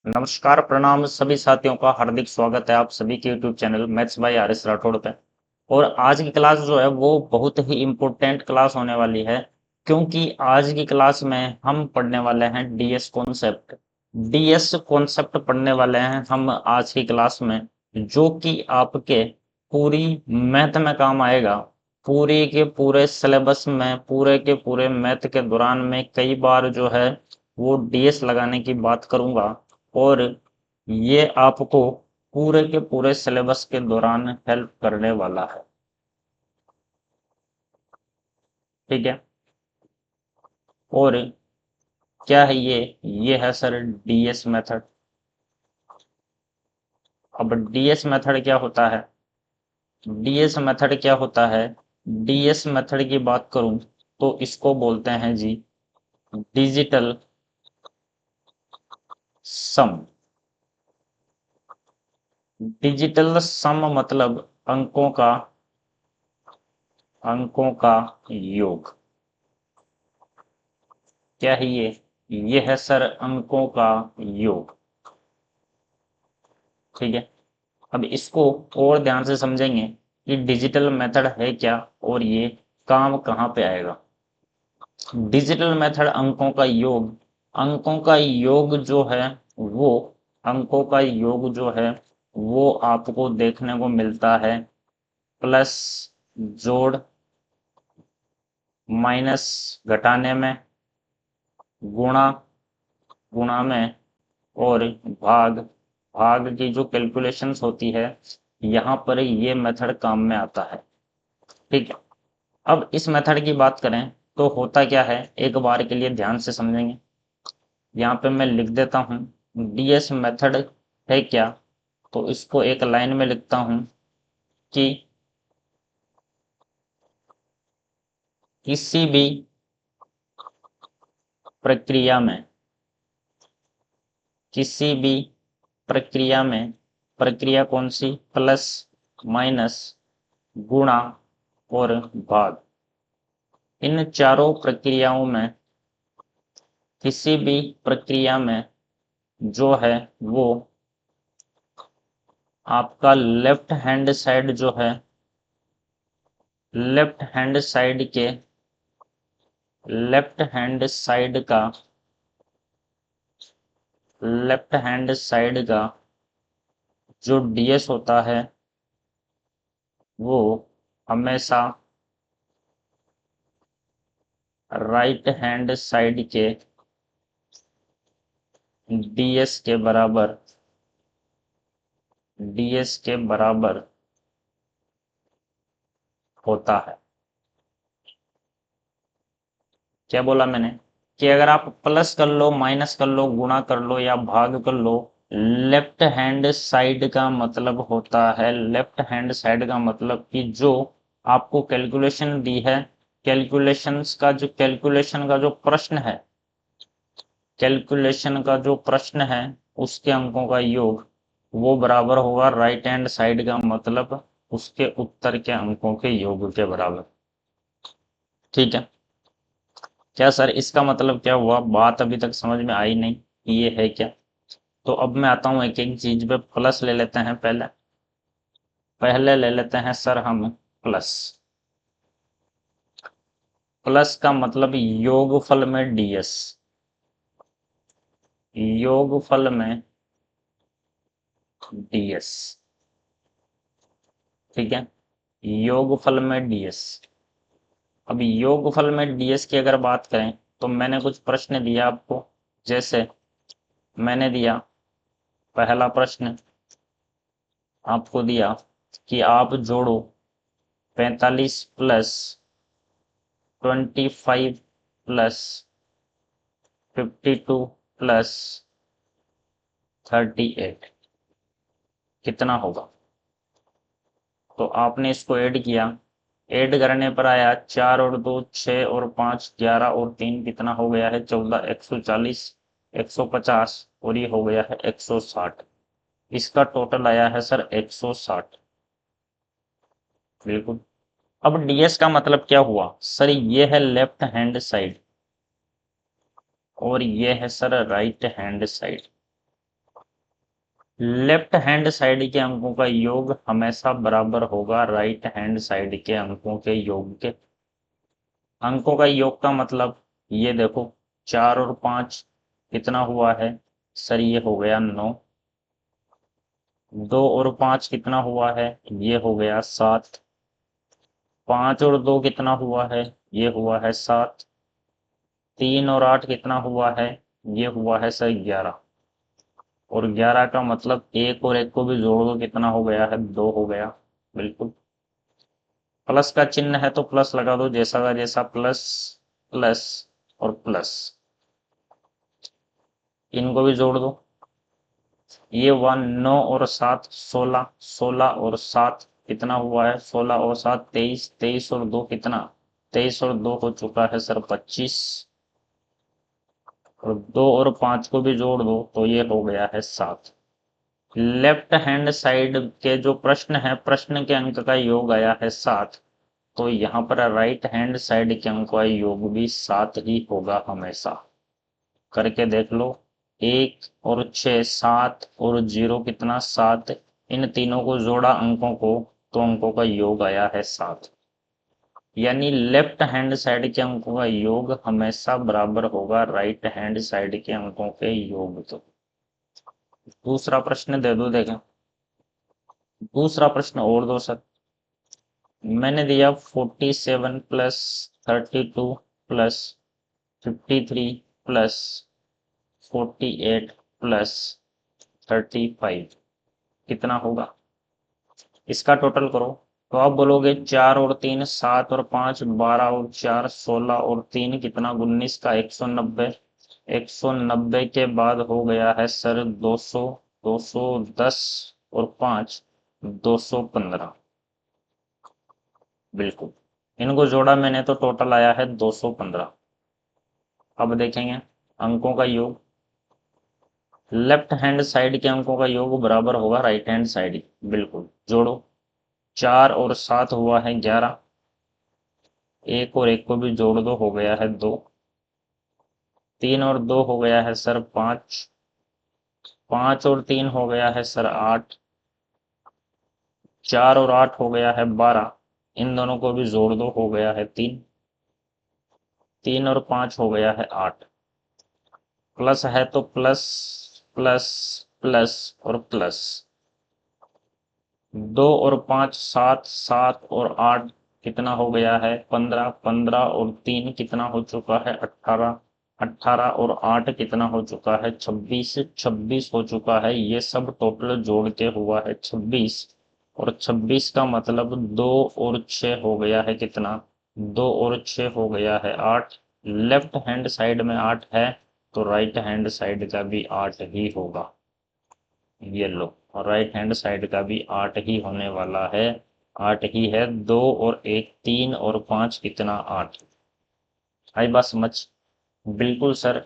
नमस्कार, प्रणाम सभी साथियों का हार्दिक स्वागत है आप सभी के YouTube channel maths by R S Rathore पे। और आज की क्लास जो है वो बहुत ही इम्पोर्टेंट क्लास होने वाली है, क्योंकि आज की क्लास में हम पढ़ने वाले हैं डीएस कॉन्सेप्ट। डीएस कॉन्सेप्ट पढ़ने वाले हैं हम आज की क्लास में, जो कि आपके पूरी मैथ में काम आएगा। पूरे के पूरे सिलेबस में, पूरे के पूरे मैथ के दौरान में कई बार जो है वो डीएस लगाने की बात करूंगा, और ये आपको पूरे के पूरे सिलेबस के दौरान हेल्प करने वाला है। ठीक है। और क्या है ये है सर डीएस मेथड। अब डीएस मेथड क्या होता है? डीएस मेथड क्या होता है? डीएस मेथड की बात करूं तो इसको बोलते हैं जी डिजिटल सम। डिजिटल सम मतलब अंकों का योग। क्या है ये है सर अंकों का योग। ठीक है। अब इसको और ध्यान से समझेंगे कि डिजिटल मेथड है क्या और ये काम कहाँ पे आएगा। डिजिटल मेथड अंकों का योग जो है वो अंकों का योग जो है वो आपको देखने को मिलता है प्लस, जोड़, माइनस घटाने में, गुणा गुणा में, और भाग भाग की जो कैलकुलेशंस होती है, यहाँ पर ये मेथड काम में आता है। ठीक है। अब इस मेथड की बात करें तो होता क्या है, एक बार के लिए ध्यान से समझेंगे। यहाँ पे मैं लिख देता हूँ डीएस मेथड है क्या, तो इसको एक लाइन में लिखता हूँ कि किसी भी प्रक्रिया में किसी भी प्रक्रिया में प्रक्रिया कौन सी? प्लस, माइनस, गुणा और भाग। इन चारों प्रक्रियाओं में किसी भी प्रक्रिया में जो है वो आपका लेफ्ट हैंड साइड के लेफ्ट हैंड साइड का लेफ्ट हैंड साइड का जो डीएस होता है वो हमेशा राइट हैंड साइड के डीएस के बराबर होता है। क्या बोला मैंने? कि अगर आप प्लस कर लो, माइनस कर लो, गुणा कर लो या भाग कर लो, लेफ्ट हैंड साइड का मतलब होता है, लेफ्ट हैंड साइड का मतलब कि जो आपको कैलकुलेशन दी है, कैलकुलेशन का जो प्रश्न है उसके अंकों का योग वो बराबर होगा राइट हैंड साइड का मतलब उसके उत्तर के अंकों के योग के बराबर। ठीक है। क्या सर इसका मतलब क्या हुआ? बात अभी तक समझ में आई नहीं कि ये है क्या। तो अब मैं आता हूँ एक एक चीज पे। प्लस ले लेते हैं पहले पहले ले लेते हैं सर हम प्लस। प्लस का मतलब योगफल में डीएस, योगफल में डीएस। ठीक है। योगफल में डीएस। अब योगफल में डीएस की अगर बात करें तो मैंने कुछ प्रश्न दिया आपको। जैसे मैंने दिया पहला प्रश्न आपको दिया कि आप जोड़ो 45 प्लस 25 प्लस 52 प्लस 38 कितना होगा। तो आपने इसको ऐड किया। ऐड करने पर आया 4 और 2 6 और 5 11 और 3 कितना हो गया है? 14, 140, 150 और ये हो गया है 160। इसका टोटल आया है सर 160। बिल्कुल। अब डीएस का मतलब क्या हुआ सर? ये है लेफ्ट हैंड साइड और ये है sir right hand side. Left hand side के अंकों का योग हमेशा बराबर होगा राइट हैंड साइड के अंकों के योग के। अंकों का योग का मतलब ये देखो, 4 और 5 कितना हुआ है सर, ये हो गया 9। 2 और 5 कितना हुआ है, ये हो गया 7। 5 और 2 कितना हुआ है, ये हुआ है 7। 3 और 8 कितना हुआ है, ये हुआ है सर 11। और 11 का मतलब 1 और 1 को भी जोड़ दो, कितना हो गया है, 2 हो गया। बिल्कुल। प्लस का चिन्ह है तो प्लस लगा दो, जैसा का जैसा, प्लस प्लस और प्लस। इनको भी जोड़ दो, ये 1, 9 और 7 16, 16 और 7 कितना हुआ है, 16 और 7 23, 23 और 2 कितना, 23 और 2 हो चुका है सर 25। और 2 और 5 को भी जोड़ दो तो ये हो गया है 7। लेफ्ट हैंड साइड के जो प्रश्न है, प्रश्न के अंक का योग आया है 7। तो यहाँ पर राइट हैंड साइड के अंक का योग भी 7 ही होगा हमेशा। करके देख लो, 1 और 6 7 और 0 कितना 7। इन तीनों को जोड़ा अंकों को, तो अंकों का योग आया है 7। यानी लेफ्ट हैंड साइड के अंकों का योग हमेशा बराबर होगा राइट हैंड साइड के अंकों के योग के। दूसरा प्रश्न दे दो, देखें। दूसरा प्रश्न और दो सर। मैंने दिया 47 प्लस 32 प्लस 53 प्लस 48 प्लस 35 कितना होगा, इसका टोटल करो। तो आप बोलोगे 4 और 3 7 और 5 12 और 4 16 और 3 कितना, 19 का 190। 190 के बाद हो गया है सर 200, 210 और 5 215। बिल्कुल। इनको जोड़ा मैंने तो टोटल आया है 215। अब देखेंगे अंकों का योग। लेफ्ट हैंड साइड के अंकों का योग बराबर होगा राइट हैंड साइड। बिल्कुल, जोड़ो। 4 और 7 हुआ है 11। 1 और 1 को भी जोड़ दो, हो गया है 2। 3 और 2 हो गया है सर 5। 5 और 3 हो गया है सर 8। 4 और 8 हो गया है 12। इन दोनों को भी जोड़ दो, हो गया है 3। 3 और 5 हो गया है 8। प्लस है तो प्लस प्लस प्लस और प्लस। 2 और 5 7, 7 और 8 कितना हो गया है 15। 15 और 3 कितना हो चुका है 18। 18 और 8 कितना हो चुका है 26। 26 हो चुका है, ये सब टोटल जोड़ के हुआ है 26। और 26 का मतलब 2 और 6 हो गया है कितना, 2 और 6 हो गया है 8। लेफ्ट हैंड साइड में 8 है, तो राइट हैंड साइड का भी 8 ही होगा। ये लो, और राइट हैंड साइड का भी 8 ही होने वाला है। 8 ही है। 2 और 1 3 और 5 कितना 8। आई बात समझ। बिल्कुल सर।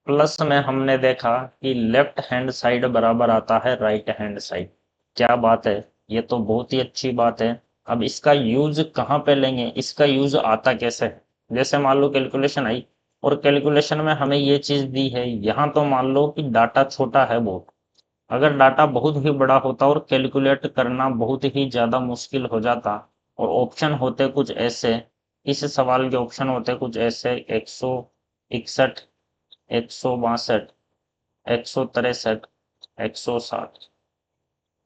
प्लस में हमने देखा कि लेफ्ट हैंड साइड बराबर आता है राइट हैंड साइड। क्या बात है, ये तो बहुत ही अच्छी बात है। अब इसका यूज कहाँ पे लेंगे, इसका यूज आता कैसे है। जैसे मान लो कैलकुलेशन आई, और कैलकुलेशन में हमें ये चीज दी है, यहाँ तो मान लो कि डाटा छोटा है बहुत। अगर डाटा बहुत ही बड़ा होता और कैलकुलेट करना बहुत ही ज्यादा मुश्किल हो जाता, और ऑप्शन होते कुछ ऐसे, इस सवाल के ऑप्शन होते कुछ ऐसे, 161, 162, 163, 160,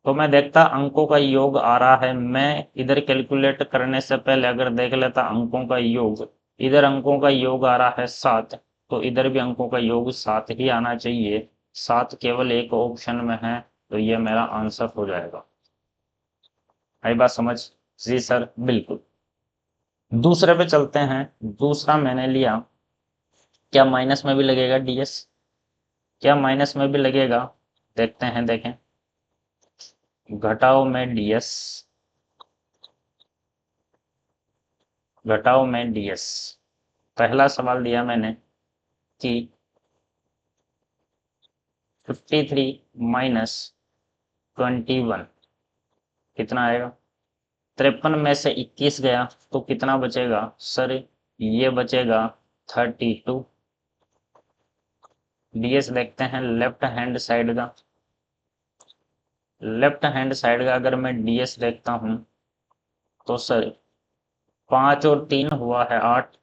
तो मैं देखता अंकों का योग आ रहा है। मैं इधर कैलकुलेट करने से पहले अगर देख लेता अंकों का योग, इधर अंकों का योग आ रहा है 7, तो इधर भी अंकों का योग 7 ही आना चाहिए। 7 केवल एक ऑप्शन में है, तो ये मेरा आंसर हो जाएगा। आई बात समझ। जी सर, बिल्कुल। दूसरे पे चलते हैं। दूसरा मैंने लिया, क्या माइनस में भी लगेगा डीएस, क्या माइनस में भी लगेगा, देखते हैं, देखें। घटाओ में डीएस, घटाओ में डीएस। पहला सवाल दिया मैंने कि 53 माइनस 21 कितना आएगा। 53 में से 21 गया तो कितना बचेगा सर, ये बचेगा 32। डीएस देखते हैं लेफ्ट हैंड साइड का। लेफ्ट हैंड साइड का अगर मैं डीएस देखता हूं तो सर 5 और 3 हुआ है 8,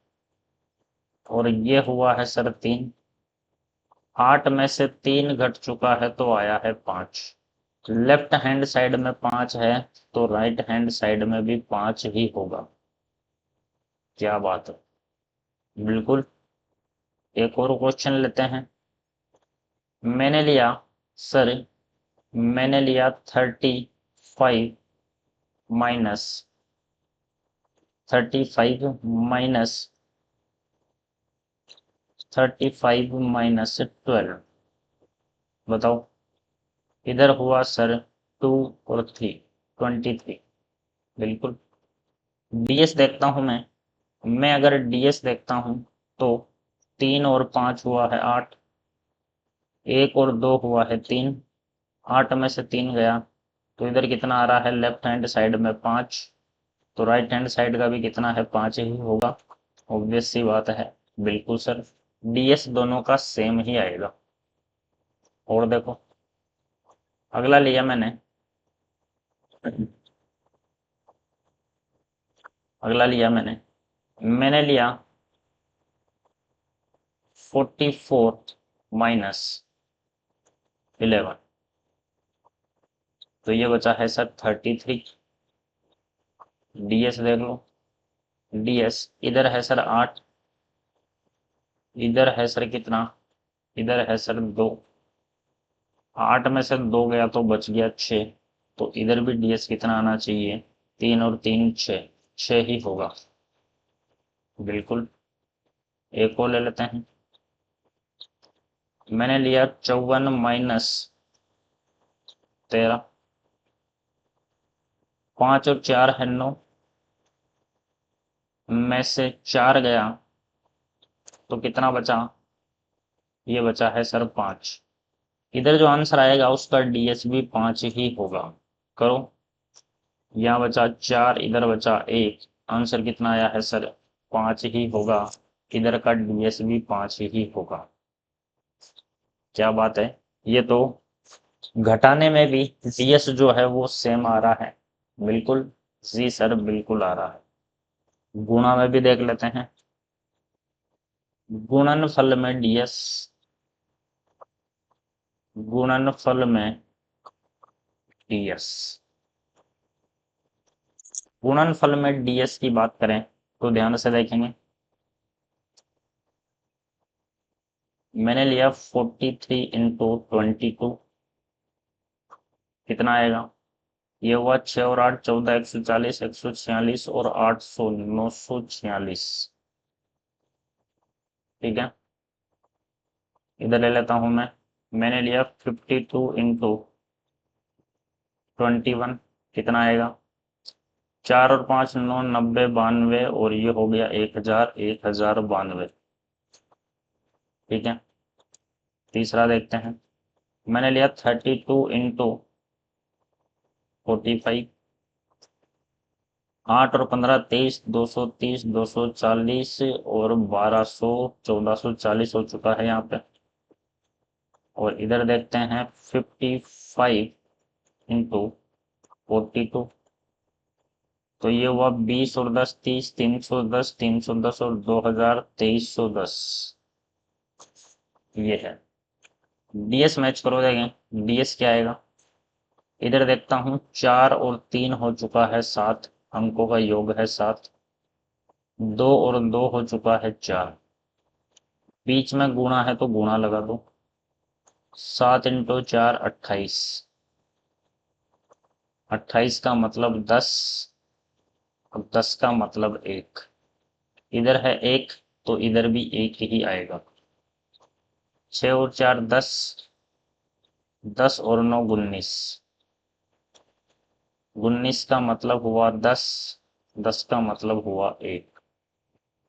और ये हुआ है सर 3। 8 में से 3 घट चुका है तो आया है 5। लेफ्ट हैंड साइड में 5 है तो राइट हैंड साइड में भी 5 ही होगा। क्या बात है, बिल्कुल। एक और क्वेश्चन लेते हैं। मैंने लिया सर, मैंने लिया 35 माइनस 12। बताओ, इधर हुआ सर 2 और 3, 23। बिल्कुल। डीएस देखता हूं मैं अगर डीएस देखता हूं तो 3 और 5 हुआ है 8, 1 और 2 हुआ है 3। 8 में से 3 गया तो इधर कितना आ रहा है, लेफ्ट हैंड साइड में 5, तो राइट हैंड साइड का भी कितना है, 5 ही होगा। ऑब्वियस सी बात है। बिल्कुल सर, डीएस दोनों का सेम ही आएगा। और देखो, अगला लिया मैंने लिया 44 - 11, तो ये बचा है सर 33। डीएस देख लो, डीएस इधर है सर 8, इधर है सर कितना, इधर है सर 2। 8 में से 2 गया तो बच गया 6, तो इधर भी डीएस कितना आना चाहिए, 3 और 3 6, 6 ही होगा। बिल्कुल। एक और ले लेते हैं। मैंने लिया 54 - 13, 5 और 4 है 9, में से 4 गया तो कितना बचा, ये बचा है सर 5। इधर जो आंसर आएगा उसका डीएस भी 5 ही होगा। करो, यहाँ बचा 4, इधर बचा 1, आंसर कितना आया है सर, 5 ही होगा। इधर का डीएस भी 5 ही होगा। क्या बात है। ये तो घटाने में भी डीएस जो है वो सेम आ रहा है। बिल्कुल जी सर, बिल्कुल आ रहा है। गुणा में भी देख लेते हैं। गुणनफल में डीएस, गुणनफल में डीएस, गुणनफल में डीएस की बात करें तो ध्यान से देखेंगे। मैंने लिया 43 इंटू 22, कितना आएगा, ये हुआ 6 और 8 14, 140, 146 और 800 946। ठीक है, इधर ले लेता हूं मैं। मैंने लिया 52 इंटू 21, कितना आएगा, 4 और 5 9 90 92, और ये हो गया 1000, 1092। ठीक है, तीसरा देखते हैं। मैंने लिया 32 इंटू 45, 8 और 15 23, 230, 240 और 1200, 1440 हो चुका है यहाँ पे। और इधर देखते हैं 55 इंटू 42, तो ये हुआ 20 और 10 30, 310, 310 और 2000, 2310। ये है। डीएस मैच करो, देखें डीएस क्या आएगा। इधर देखता हूँ 4 और 3 हो चुका है 7, अंकों का योग है 7। 2 और 2 हो चुका है 4, बीच में गुणा है तो गुणा लगा दो। 7 इंटू 4 28, 28 का मतलब 10, और 10 का मतलब 1। इधर है 1 तो इधर भी 1 ही आएगा। 6 और 4 10, 10 और 9 19, 19 का मतलब हुआ 10, 10 का मतलब हुआ 1।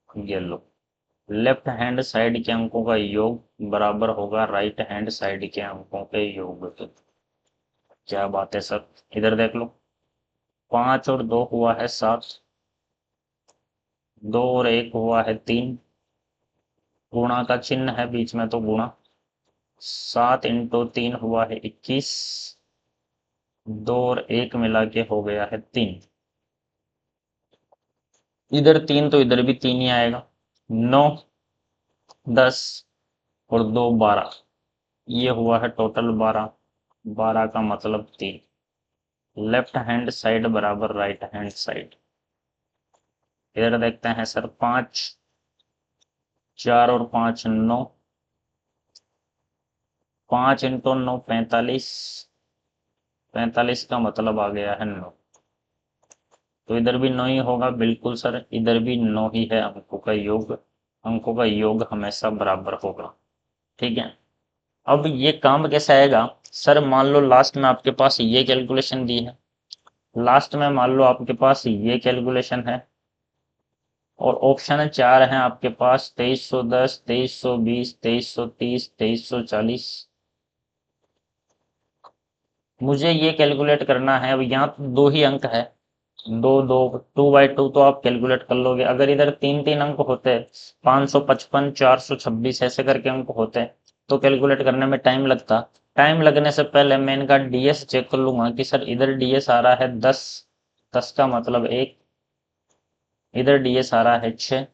ये लो, लेफ्ट हैंड साइड के अंकों का योग बराबर होगा राइट हैंड साइड के अंकों के योग के। क्या बात है सर। इधर देख लो, 5 और 2 हुआ है 7, 2 और 1 हुआ है 3, गुणा का चिन्ह है बीच में तो गुणा। 7 इंटू 3 हुआ है 21, 2 और 1 मिला के हो गया है 3। इधर 3 तो इधर भी 3 ही आएगा। 9, 10 और 2 12, ये हुआ है टोटल 12। 12 का मतलब 3। लेफ्ट हैंड साइड बराबर राइट हैंड साइड। इधर देखते हैं सर, 5, 4 और 5 9, 5 इंटू 9 45, 45 का मतलब आ गया है 9। तो इधर भी 9 ही होगा, बिल्कुल सर, इधर भी 9 ही है अंकों का योग। अंकों का योग हमेशा बराबर होगा। ठीक है। अब ये काम कैसे आएगा सर, मान लो लास्ट में आपके पास ये कैलकुलेशन दी है, लास्ट में मान लो आपके पास ये कैलकुलेशन है, और ऑप्शन 4 है आपके पास 2310, 2320, 2330, 2340। मुझे ये कैलकुलेट करना है। अब यहाँ तो 2 ही अंक है, 2 2, 2/2 तो आप कैलकुलेट कर लोगे। अगर इधर 3 अंक होते, 555, 426 ऐसे करके अंक होते, तो कैलकुलेट करने में टाइम लगता। टाइम लगने से पहले मैं इनका डीएस चेक कर लूंगा कि सर इधर डीएस आ रहा है 10, 10 का मतलब 1, इधर डीएस आ रहा है 6,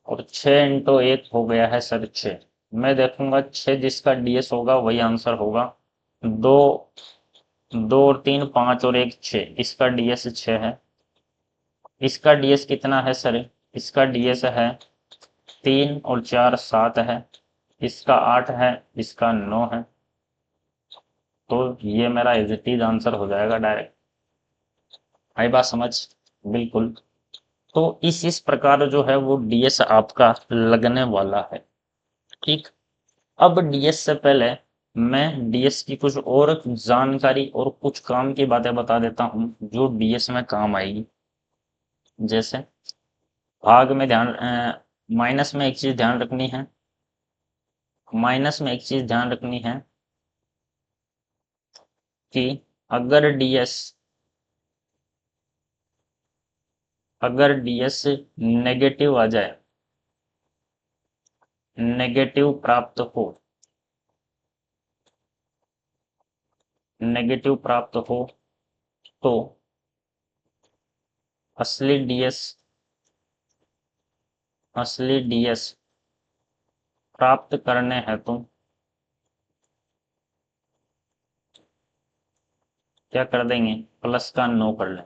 और 6 इंटू 1 हो गया है सर 6। मैं देखूंगा 6 जिसका डीएस होगा वही आंसर होगा। 2, 2 और 3 5 और 1 6, इसका डीएस 6 है। इसका डीएस कितना है सर, इसका डीएस है 3 और 4 7 है, इसका 8 है, इसका 9 है। तो ये मेरा एज इट इज आंसर हो जाएगा डायरेक्ट। आई बात समझ? बिल्कुल। तो इस प्रकार जो है वो डीएस आपका लगने वाला है। ठीक। अब डीएस से पहले मैं डीएस की कुछ और जानकारी और कुछ काम की बातें बता देता हूँ जो डीएस में काम आएगी। जैसे भाग में ध्यान, माइनस में एक चीज ध्यान रखनी है, माइनस में एक चीज ध्यान रखनी है कि अगर डीएस, अगर डीएस नेगेटिव आ जाए, नेगेटिव प्राप्त हो, नेगेटिव प्राप्त हो, तो असली डीएस, असली डीएस प्राप्त करने हेतु क्या कर देंगे, प्लस का नो कर लें।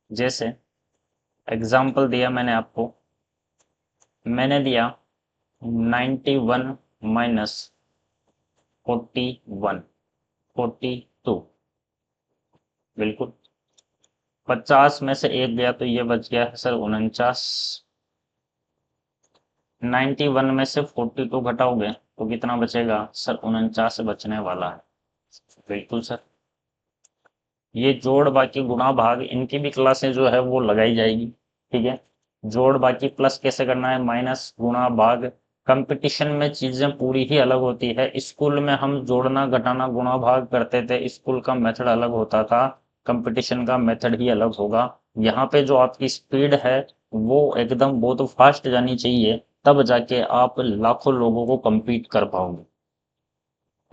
जैसे एग्जाम्पल दिया मैंने आपको, मैंने दिया 91 माइनस 41, 42, बिल्कुल। 50 में से एक गया तो ये बच गया है सर 49। 91 में से 42 घटाओगे तो कितना बचेगा सर, 49 बचने वाला है। बिल्कुल सर। ये जोड़ बाकी गुणा भाग इनकी भी क्लासें जो है वो लगाई जाएगी। ठीक है। जोड़ बाकी प्लस कैसे करना है, माइनस गुणा भाग। कंपटीशन में चीजें पूरी ही अलग होती है। स्कूल में हम जोड़ना घटाना गुणा भाग करते थे, स्कूल का मेथड अलग होता था, कंपटीशन का मेथड ही अलग होगा। यहाँ पे जो आपकी स्पीड है वो एकदम बहुत फास्ट जानी चाहिए, तब जाके आप लाखों लोगों को compete कर पाओगे।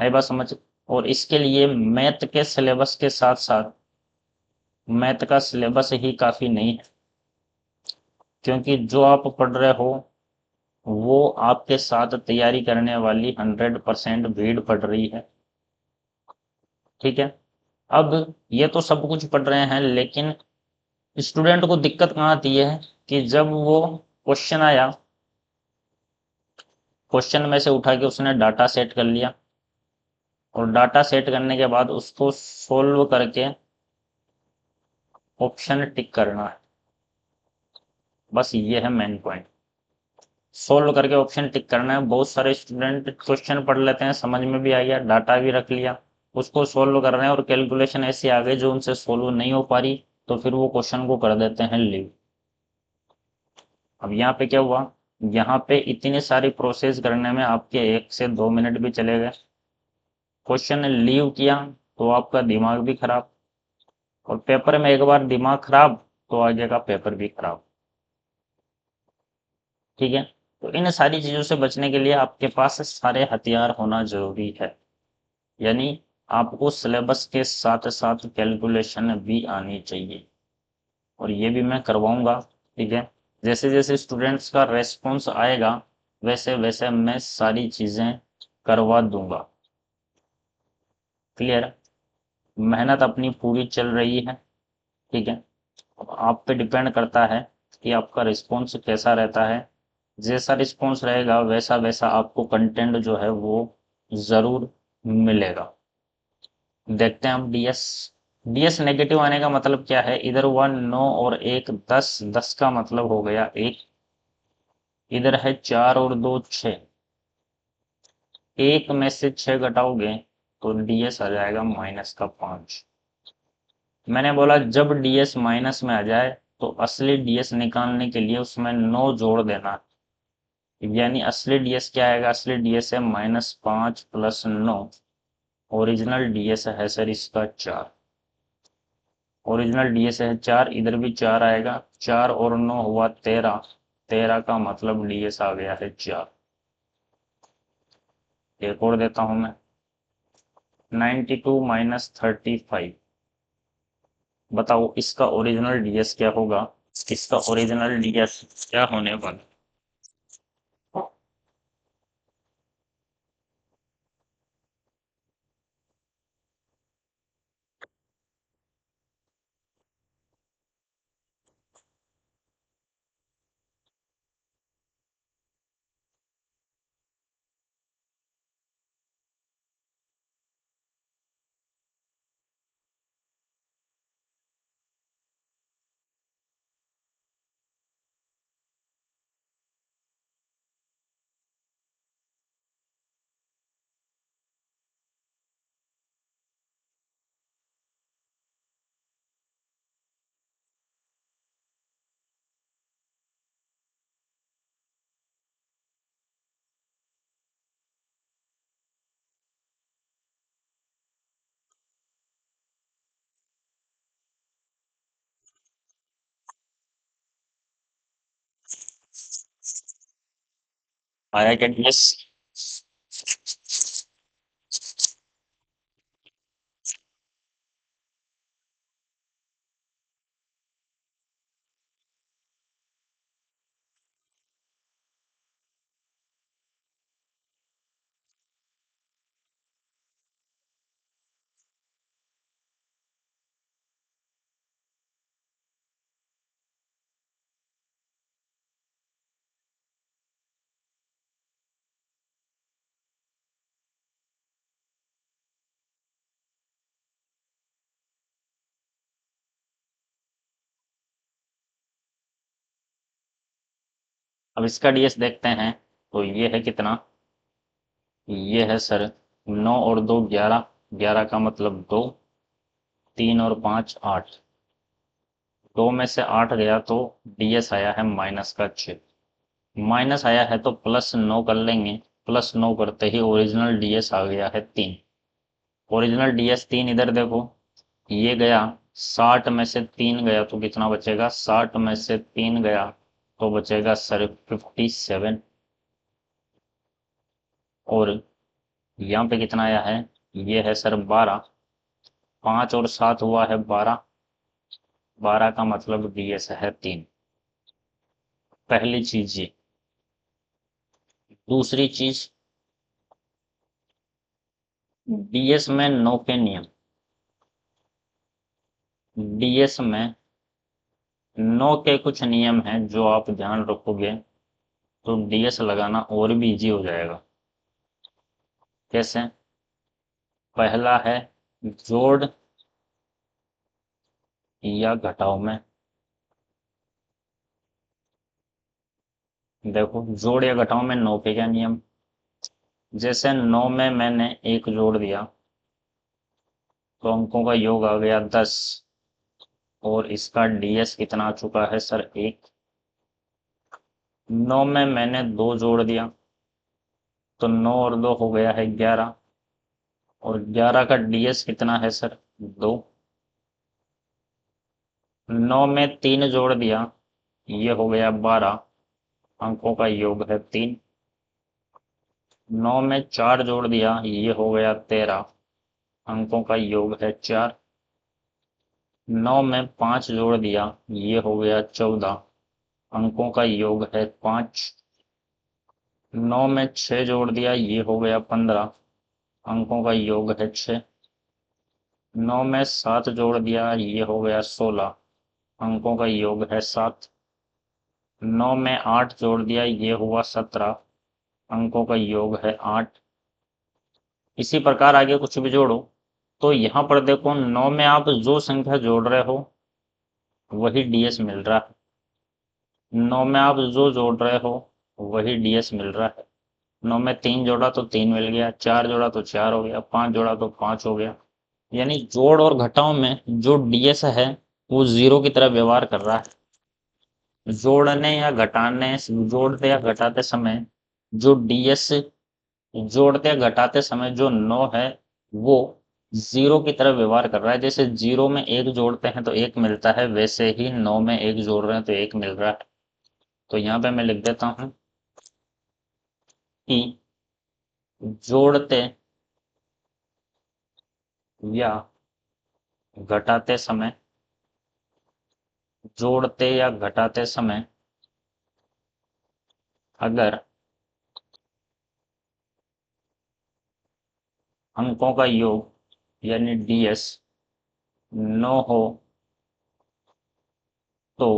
है बात समझ? और इसके लिए मैथ के सिलेबस के साथ साथ, मैथ का सिलेबस ही काफी नहीं है, क्योंकि जो आप पढ़ रहे हो वो आपके साथ तैयारी करने वाली 100% भीड़ पढ़ रही है। ठीक है। अब ये तो सब कुछ पढ़ रहे हैं, लेकिन स्टूडेंट को दिक्कत कहाँ आती है कि जब वो क्वेश्चन आया, क्वेश्चन में से उठा के उसने डाटा सेट कर लिया, और डाटा सेट करने के बाद उसको सोल्व करके ऑप्शन टिक करना है। बस ये है मेन पॉइंट, सोल्व करके ऑप्शन टिक करना है। बहुत सारे स्टूडेंट क्वेश्चन पढ़ लेते हैं, समझ में भी आ गया, डाटा भी रख लिया, उसको सोल्व कर रहे हैं और कैलकुलेशन ऐसी आ गई जो उनसे सोल्व नहीं हो पा रही, तो फिर वो क्वेश्चन को कर देते हैं लीव। अब यहाँ पे क्या हुआ, यहाँ पे इतनी सारी प्रोसेस करने में आपके 1 से 2 मिनट भी चले गए। क्वेश्चन लीव किया तो आपका दिमाग भी खराब, और पेपर में एक बार दिमाग खराब तो आगे का पेपर भी खराब। ठीक है। तो इन सारी चीजों से बचने के लिए आपके पास सारे हथियार होना जरूरी है। यानी आपको सिलेबस के साथ साथ कैलकुलेशन भी आनी चाहिए, और ये भी मैं करवाऊंगा। ठीक है, जैसे जैसे स्टूडेंट्स का रेस्पॉन्स आएगा वैसे वैसे मैं सारी चीज़ें करवा दूंगा। क्लियर? मेहनत अपनी पूरी चल रही है। ठीक है, अब आप पे डिपेंड करता है कि आपका रिस्पॉन्स कैसा रहता है। जैसा रिस्पॉन्स रहेगा वैसा वैसा आपको कंटेंट जो है वो ज़रूर मिलेगा। देखते हैं हम डीएस। डीएस नेगेटिव आने का मतलब क्या है? इधर 1 9 और 1 10, 10 का मतलब हो गया 1। इधर है 4 और 2 6, एक में से 6 घटाओगे तो डीएस आ जाएगा माइनस का 5। मैंने बोला जब डीएस माइनस में आ जाए तो असली डीएस निकालने के लिए उसमें 9 जोड़ देना। यानी असली डीएस क्या आएगा? असली डीएस है -5 + 9। ओरिजिनल डीएस है सर इसका 4। ओरिजिनल डीएस है 4, इधर भी 4 आएगा। 4 और 9 हुआ 13। 13 का मतलब डीएस आ गया है 4। एक और देता हूं मैं, 92 - 35। बताओ इसका ओरिजिनल डीएस क्या होगा? इसका ओरिजिनल डीएस क्या होने वाला? आया क्या डीएस? अब इसका डीएस देखते हैं। तो ये है कितना? ये है सर 9 और 2 11। 11 का मतलब 2। 3 और 5 8। 2 में से 8 गया तो डीएस आया है माइनस का 6। माइनस आया है तो +9 कर लेंगे। +9 करते ही ओरिजिनल डीएस आ गया है 3। ओरिजिनल डीएस 3 इधर देखो, ये गया। 60 में से 3 गया तो कितना बचेगा? 60 में से 3 गया तो बचेगा सर 57। और यहाँ पे कितना आया है? ये है सर 12। 5 और 7 हुआ है 12। 12 का मतलब डीएस है 3। पहली चीज ये। दूसरी चीज, डीएस में 9 के नियम। डीएस में 9 के कुछ नियम हैं जो आप ध्यान रखोगे तो डीएस लगाना और भी इजी हो जाएगा। कैसे? पहला है जोड़ या घटाव में। देखो जोड़ या घटाव में 9 के क्या नियम? जैसे 9 में मैंने 1 जोड़ दिया तो अंकों का योग आ गया 10। और इसका डीएस कितना आ चुका है सर? 1। 9 में मैंने 2 जोड़ दिया तो 9 और 2 हो गया है 11। और 11 का डीएस कितना है सर? 2। 9 में 3 जोड़ दिया, ये हो गया 12। अंकों का योग है 3। 9 में 4 जोड़ दिया, ये हो गया 13। अंकों का योग है 4। 9 में 5 जोड़ दिया, ये हो गया 14, अंकों का योग है 5। 9 में 6 जोड़ दिया, ये हो गया 15, अंकों का योग है 6। 9 में 7 जोड़ दिया, ये हो गया 16, अंकों का योग है 7। 9 में 8 जोड़ दिया, ये हुआ 17, अंकों का योग है 8। इसी प्रकार आगे कुछ भी जोड़ो तो यहाँ पर देखो 9 में आप जो संख्या जोड़ रहे हो वही डीएस मिल रहा है। 9 में आप जो जोड़ रहे हो वही डीएस मिल रहा है। 9 में 3 जोड़ा तो 3 मिल गया, 4 जोड़ा तो 4 हो गया, 5 जोड़ा तो 5 हो गया। यानी जोड़ और घटाओ में जो डीएस है वो जीरो की तरह व्यवहार कर रहा है। जोड़ने या घटाने, जोड़ते या घटाते समय जो डीएस, जोड़ते या घटाते समय जो 9 है वो जीरो की तरह व्यवहार कर रहा है। जैसे जीरो में एक जोड़ते हैं तो एक मिलता है, वैसे ही 9 में एक जोड़ रहे हैं तो एक मिल रहा है। तो यहाँ पे मैं लिख देता हूं कि जोड़ते या घटाते समय, जोड़ते या घटाते समय अगर अंकों का योग यानी डीएस 9 हो तो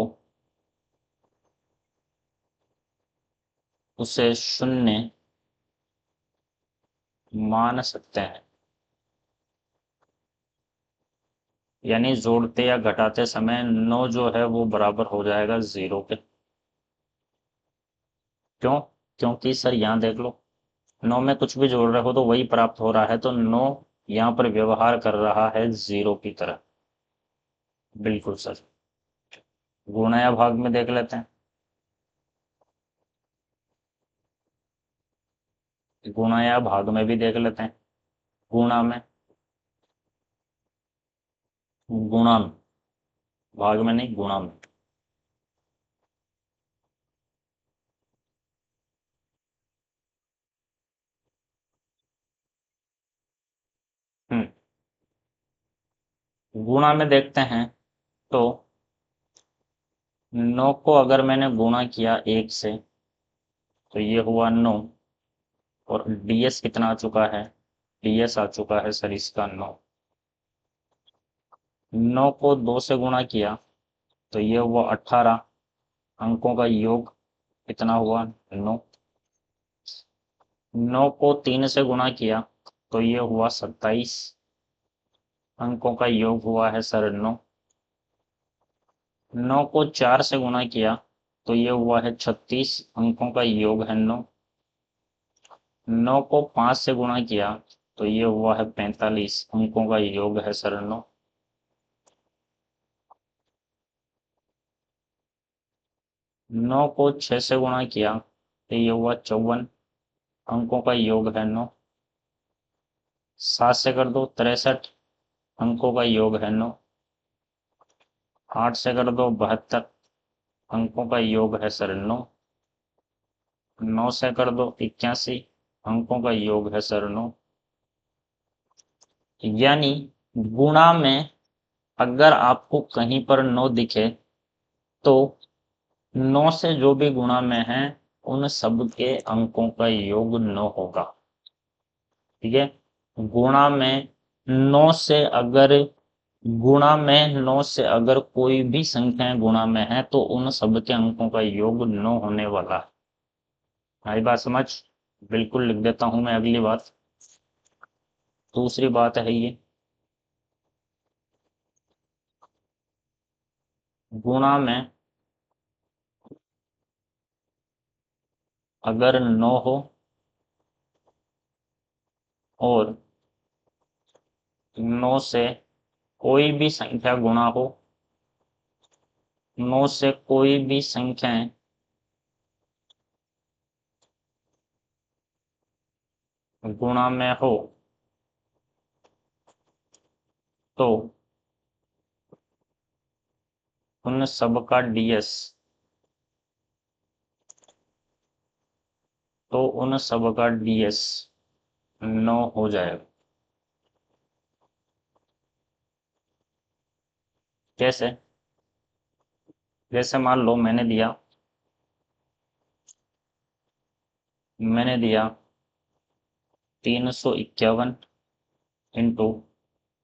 उसे शून्य मान सकते हैं। यानी जोड़ते या घटाते समय 9 जो है वो बराबर हो जाएगा जीरो के। क्यों? क्योंकि सर यहाँ देख लो, 9 में कुछ भी जोड़ रहे हो तो वही प्राप्त हो रहा है, तो 9 यहाँ पर व्यवहार कर रहा है जीरो की तरह। बिल्कुल सर। गुणा या भाग में देख लेते हैं। गुणा या भाग में भी देख लेते हैं। गुणा में, गुणा में, भाग में नहीं, गुणा में। हम्म। गुणा में देखते हैं तो 9 को अगर मैंने गुणा किया 1 से तो ये हुआ 9, और डीएस कितना आ चुका है? डीएस आ चुका है सर इसका 9। 9 को 2 से गुणा किया तो ये हुआ 18, अंकों का योग कितना हुआ? 9। 9 को 3 से गुणा किया तो ये हुआ 27, अंकों का योग हुआ है सर 9। 9 को 4 से गुणा किया तो ये हुआ है 36, अंकों का योग है 9। 9 को 5 से गुणा किया तो ये हुआ है 45, अंकों का योग है सर 9। 9 को 6 से गुणा किया तो ये हुआ 54, अंकों का योग है 9। 7 से कर दो 63, अंकों का योग है 9। 8 से कर दो 72, अंकों का योग है सर 9। 9 से कर दो 81, अंकों का योग है सर 9। यानी गुणा में अगर आपको कहीं पर 9 दिखे तो 9 से जो भी गुणा में है उन सब के अंकों का योग 9 होगा। ठीक है। गुणा में 9 से अगर, गुणा में 9 से अगर कोई भी संख्याएं गुणा में है तो उन सब के अंकों का योग 9 होने वाला है। आई बात समझ? बिल्कुल लिख देता हूं मैं अगली बात। दूसरी बात है ये, गुणा में अगर 9 हो और 9 से कोई भी संख्या गुणा हो, 9 से कोई भी संख्याएं गुणा में हो तो उन सब का डीएस, तो उन सब का डीएस 9 हो जाएगा। कैसे? जैसे मान लो मैंने दिया 351 इंटू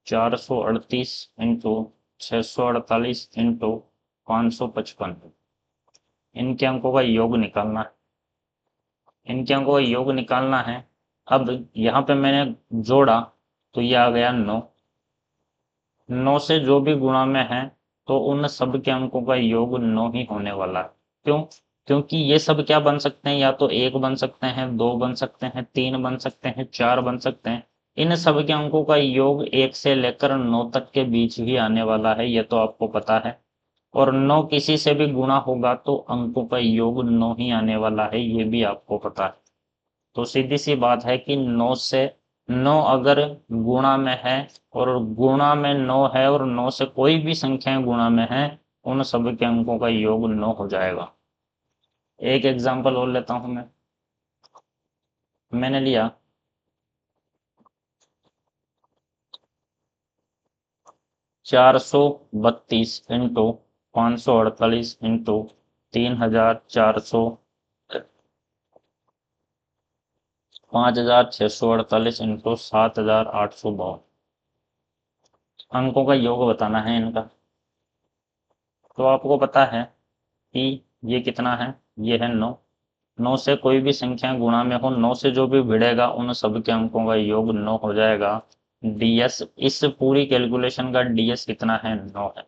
438 इंटू 648 इंटू 555। इनके अंकों का योग निकालना है। इनके अंकों का योग निकालना है। अब यहाँ पे मैंने जोड़ा तो ये आ गया 9। 9 से जो भी गुणा में है तो उन सब के अंकों का योग 9 ही होने वाला है। क्यों? क्योंकि ये सब क्या बन सकते हैं, या तो 1 बन सकते हैं, 2 बन सकते हैं, 3 बन सकते हैं, 4 बन सकते हैं। इन सब के अंकों का योग 1 से लेकर 9 तक के बीच ही आने वाला है, ये तो आपको पता है। और 9 किसी से भी गुणा होगा तो अंकों का योग 9 ही आने वाला है, ये भी आपको पता है। तो सीधी सी बात है कि 9 से 9 अगर गुणा में है और गुणा में 9 है और 9 से कोई भी संख्याएं गुणा में है, उन सभी के अंकों का योग 9 हो जाएगा। एक एग्जांपल और लेता हूं मैंने लिया 432 इंटू 548 इंटू 3400 5648 इंटू 7852 अंकों का योग बताना है इनका। तो आपको पता है कि ये कितना है, ये है 9। 9 से कोई भी संख्या गुणा में हो, 9 से जो भी भिड़ेगा उन सब के अंकों का योग 9 हो जाएगा। डीएस, इस पूरी कैलकुलेशन का डीएस कितना है, 9 है।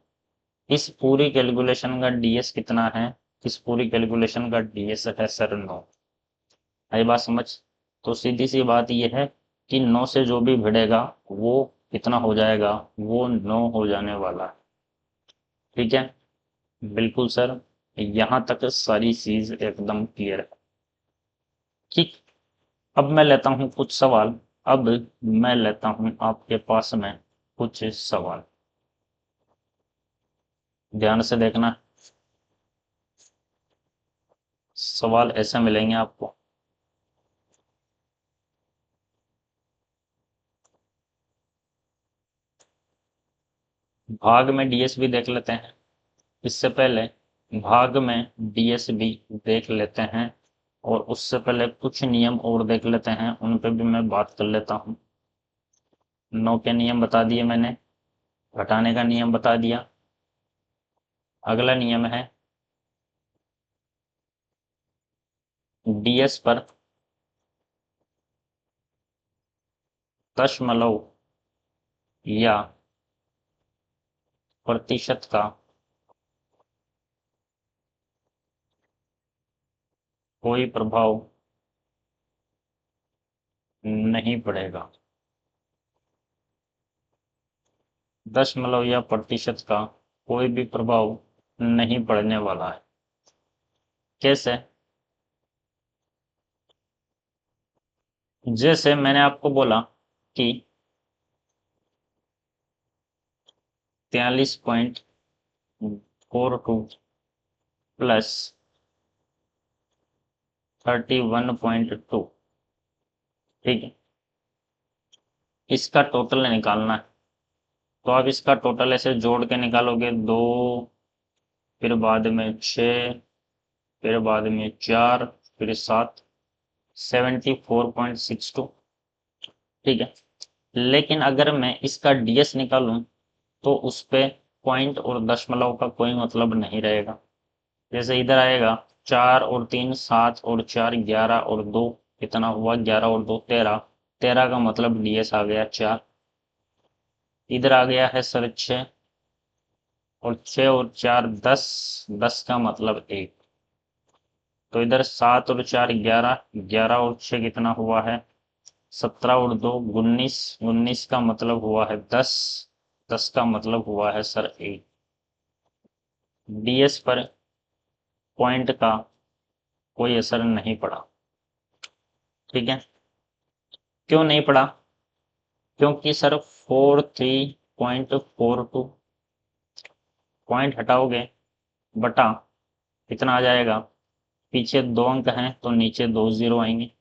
इस पूरी कैलकुलेशन का डीएस कितना है, इस पूरी कैलकुलेशन का डीएस है सर 9। आई बात समझ? तो सीधी सी बात यह है कि 9 से जो भी भिड़ेगा वो कितना हो जाएगा, वो 9 हो जाने वाला है। ठीक है, बिल्कुल सर, यहाँ तक सारी चीज एकदम क्लियर है। ठीक, अब मैं लेता हूँ कुछ सवाल। अब मैं लेता हूँ आपके पास में कुछ सवाल, ध्यान से देखना। सवाल ऐसे मिलेंगे आपको। भाग में डीएस भी देख लेते हैं। इससे पहले भाग में डीएस भी देख लेते हैं, और उससे पहले कुछ नियम और देख लेते हैं, उन पे भी मैं बात कर लेता हूँ। 9 के नियम बता दिए मैंने, घटाने का नियम बता दिया। अगला नियम है डीएस पर दशमलव या प्रतिशत का कोई प्रभाव नहीं पड़ेगा। दशमलव या प्रतिशत का कोई भी प्रभाव नहीं पड़ने वाला है। कैसे? जैसे मैंने आपको बोला कि 43.42 प्लस 31.2, ठीक है, इसका टोटल निकालना है। तो आप इसका टोटल ऐसे जोड़ के निकालोगे, 2, फिर बाद में 6, फिर बाद में 4, फिर 7, 74.62, ठीक है। लेकिन अगर मैं इसका डीएस निकालूं तो उस पे पॉइंट और दशमलव का कोई मतलब नहीं रहेगा। जैसे इधर आएगा 4 और 3 7 और 4 11 और 2, कितना हुआ, 11 और 2 13। 13 का मतलब डीएस आ गया 4। इधर आ गया है सर 6, और 6 और 4 10, 10 का मतलब 1। तो इधर 7 और 4 11, 11 और 6 कितना हुआ है, 17 और 2 19, 19 का मतलब हुआ है 10, 10 का मतलब हुआ है सर 1। डीएस पर पॉइंट का कोई असर नहीं पड़ा। ठीक है, क्यों नहीं पड़ा? क्योंकि सर 43.42 पॉइंट हटाओगे बटा कितना आ जाएगा, पीछे 2 अंक हैं तो नीचे 2 जीरो आएंगे,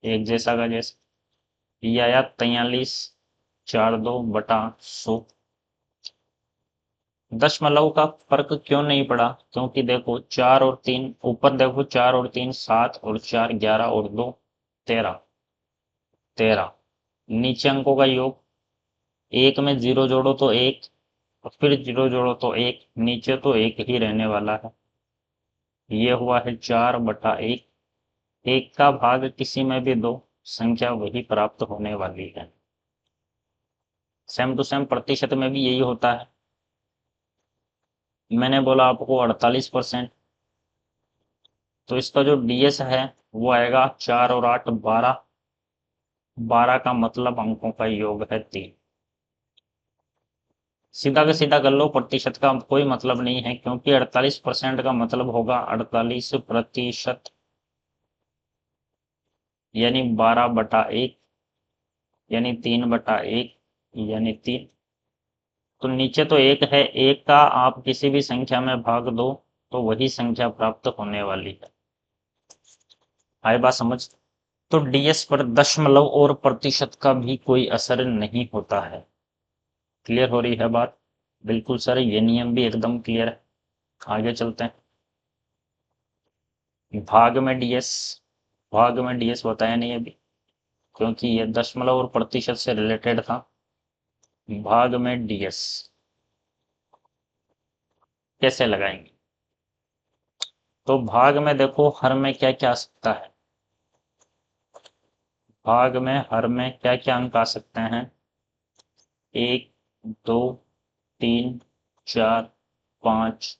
एक जैसा का जैसा। ये आया 43.42 बटा 100। दशमलव का फर्क क्यों नहीं पड़ा? क्योंकि देखो 4 और 3, ऊपर देखो 4 और 3 7 और 4 11 और 2 13, 13 नीचे अंकों का योग, एक में जीरो जोड़ो तो एक और फिर जीरो जोड़ो तो एक, नीचे तो एक ही रहने वाला है। ये हुआ है 4/1। एक का भाग किसी में भी दो, संख्या वही प्राप्त होने वाली है। सेम टू सेम प्रतिशत में भी यही होता है। मैंने बोला आपको 48%, तो इसका जो डीएस है वो आएगा 4 और 8 12, 12 का मतलब अंकों का योग है 3। सीधा का सीधा कर लो, प्रतिशत का कोई मतलब नहीं है, क्योंकि 48% का मतलब होगा 48%, यानी 12/1, यानी 3/1, यानी 3। तो नीचे तो एक है, एक का आप किसी भी संख्या में भाग दो तो वही संख्या प्राप्त होने वाली है। आए बात समझ? तो डीएस पर दशमलव और प्रतिशत का भी कोई असर नहीं होता है। क्लियर हो रही है बात? बिल्कुल सर, ये नियम भी एकदम क्लियर है। आगे चलते हैं। भाग में डीएस, भाग में डीएस बताया नहीं अभी, क्योंकि ये दशमलव और प्रतिशत से रिलेटेड था। भाग में डीएस कैसे लगाएंगे? तो भाग में देखो हर में क्या क्या आ सकता है। भाग में हर में क्या क्या अंक आ सकते हैं? 1 2 3 4 5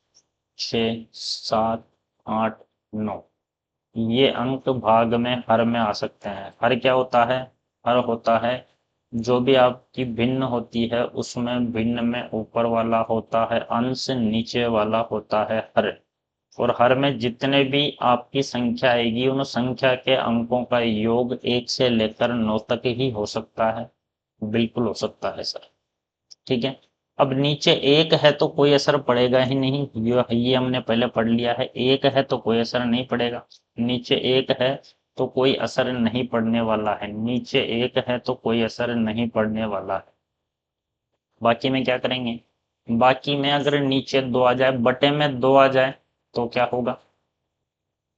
6 7 8 9, ये अंक भाग में हर में आ सकते हैं। हर क्या होता है? हर होता है जो भी आपकी भिन्न होती है उसमें भिन्न में ऊपर वाला होता है अंश, नीचे वाला होता है हर। और हर में जितने भी आपकी संख्या आएगी उन संख्या के अंकों का योग 1 से लेकर 9 तक ही हो सकता है। बिल्कुल हो सकता है सर। ठीक है। अब नीचे एक है तो कोई असर पड़ेगा ही नहीं, ये हमने पहले पढ़ लिया है। एक है तो कोई असर नहीं पड़ेगा। नीचे एक है तो कोई असर नहीं पड़ने वाला है, नीचे एक है तो कोई असर नहीं पड़ने वाला है। बाकी में क्या करेंगे? बाकी में अगर नीचे 2 आ जाए, बटे में 2 आ जाए तो क्या होगा?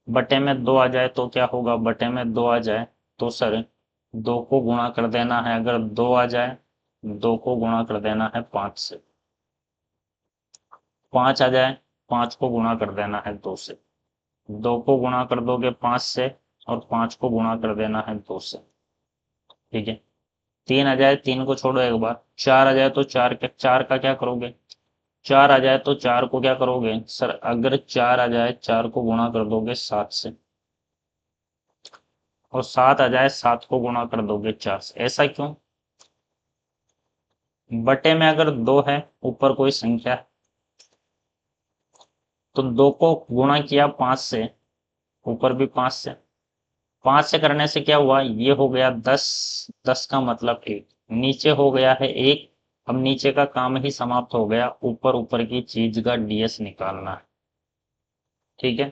बटे में 2 आ जाए तो क्या होगा? बटे में 2 आ जाए तो सर 2 को गुणा कर देना है। अगर 2 आ जाए, 2 को गुणा कर देना है 5 से। 5 आ जाए, 5 को गुणा कर देना है 2 से। 2 को गुणा कर दोगे 5 से और 5 को गुणा कर देना है 2 से। ठीक है। 3 आ जाए, 3 को छोड़ो एक बार। 4 आ जाए तो 4 का क्या करोगे? 4 आ जाए तो 4 को क्या करोगे सर? अगर 4 आ जाए, 4 को गुणा कर दोगे 7 से। और 7 आ जाए, 7 को गुणा कर दोगे 4 से। ऐसा क्यों? बटे में अगर 2 है, ऊपर कोई संख्या है, तो 2 को गुणा किया 5 से, ऊपर भी 5 से। 5 से करने से क्या हुआ? ये हो गया 10, 10 का मतलब 1, नीचे हो गया है 1। अब नीचे का काम ही समाप्त हो गया, ऊपर ऊपर की चीज का डीएस निकालना है। ठीक है।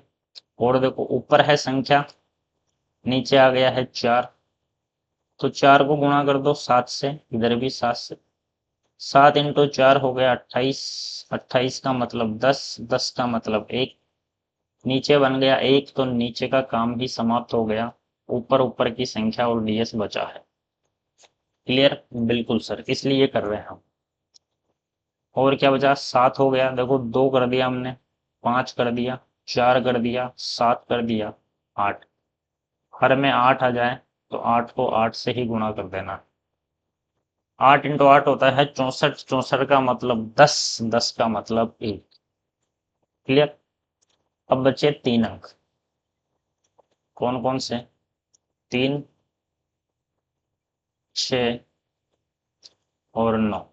और देखो ऊपर है संख्या, नीचे आ गया है 4, तो 4 को गुणा कर दो 7 से, इधर भी 7 से। 7 इंटू 4 हो गया 28, 28 का मतलब 10, 10 का मतलब 1, नीचे बन गया 1, तो नीचे का काम भी समाप्त हो गया, ऊपर ऊपर की संख्या और डीएस बचा है। क्लियर? बिल्कुल सर, इसलिए कर रहे हैं हम। और क्या बचा? 7 हो गया, देखो 2 कर दिया हमने, 5 कर दिया, 4 कर दिया, 7 कर दिया, 8। हर में 8 आ जाए तो 8 को 8 से ही गुणा कर देना। 8 इंटू 8 होता है 64, 64 का मतलब 10, 10 का मतलब 1। क्लियर? अब बचे 3 अंक। कौन कौन से? 3, 6 और 9।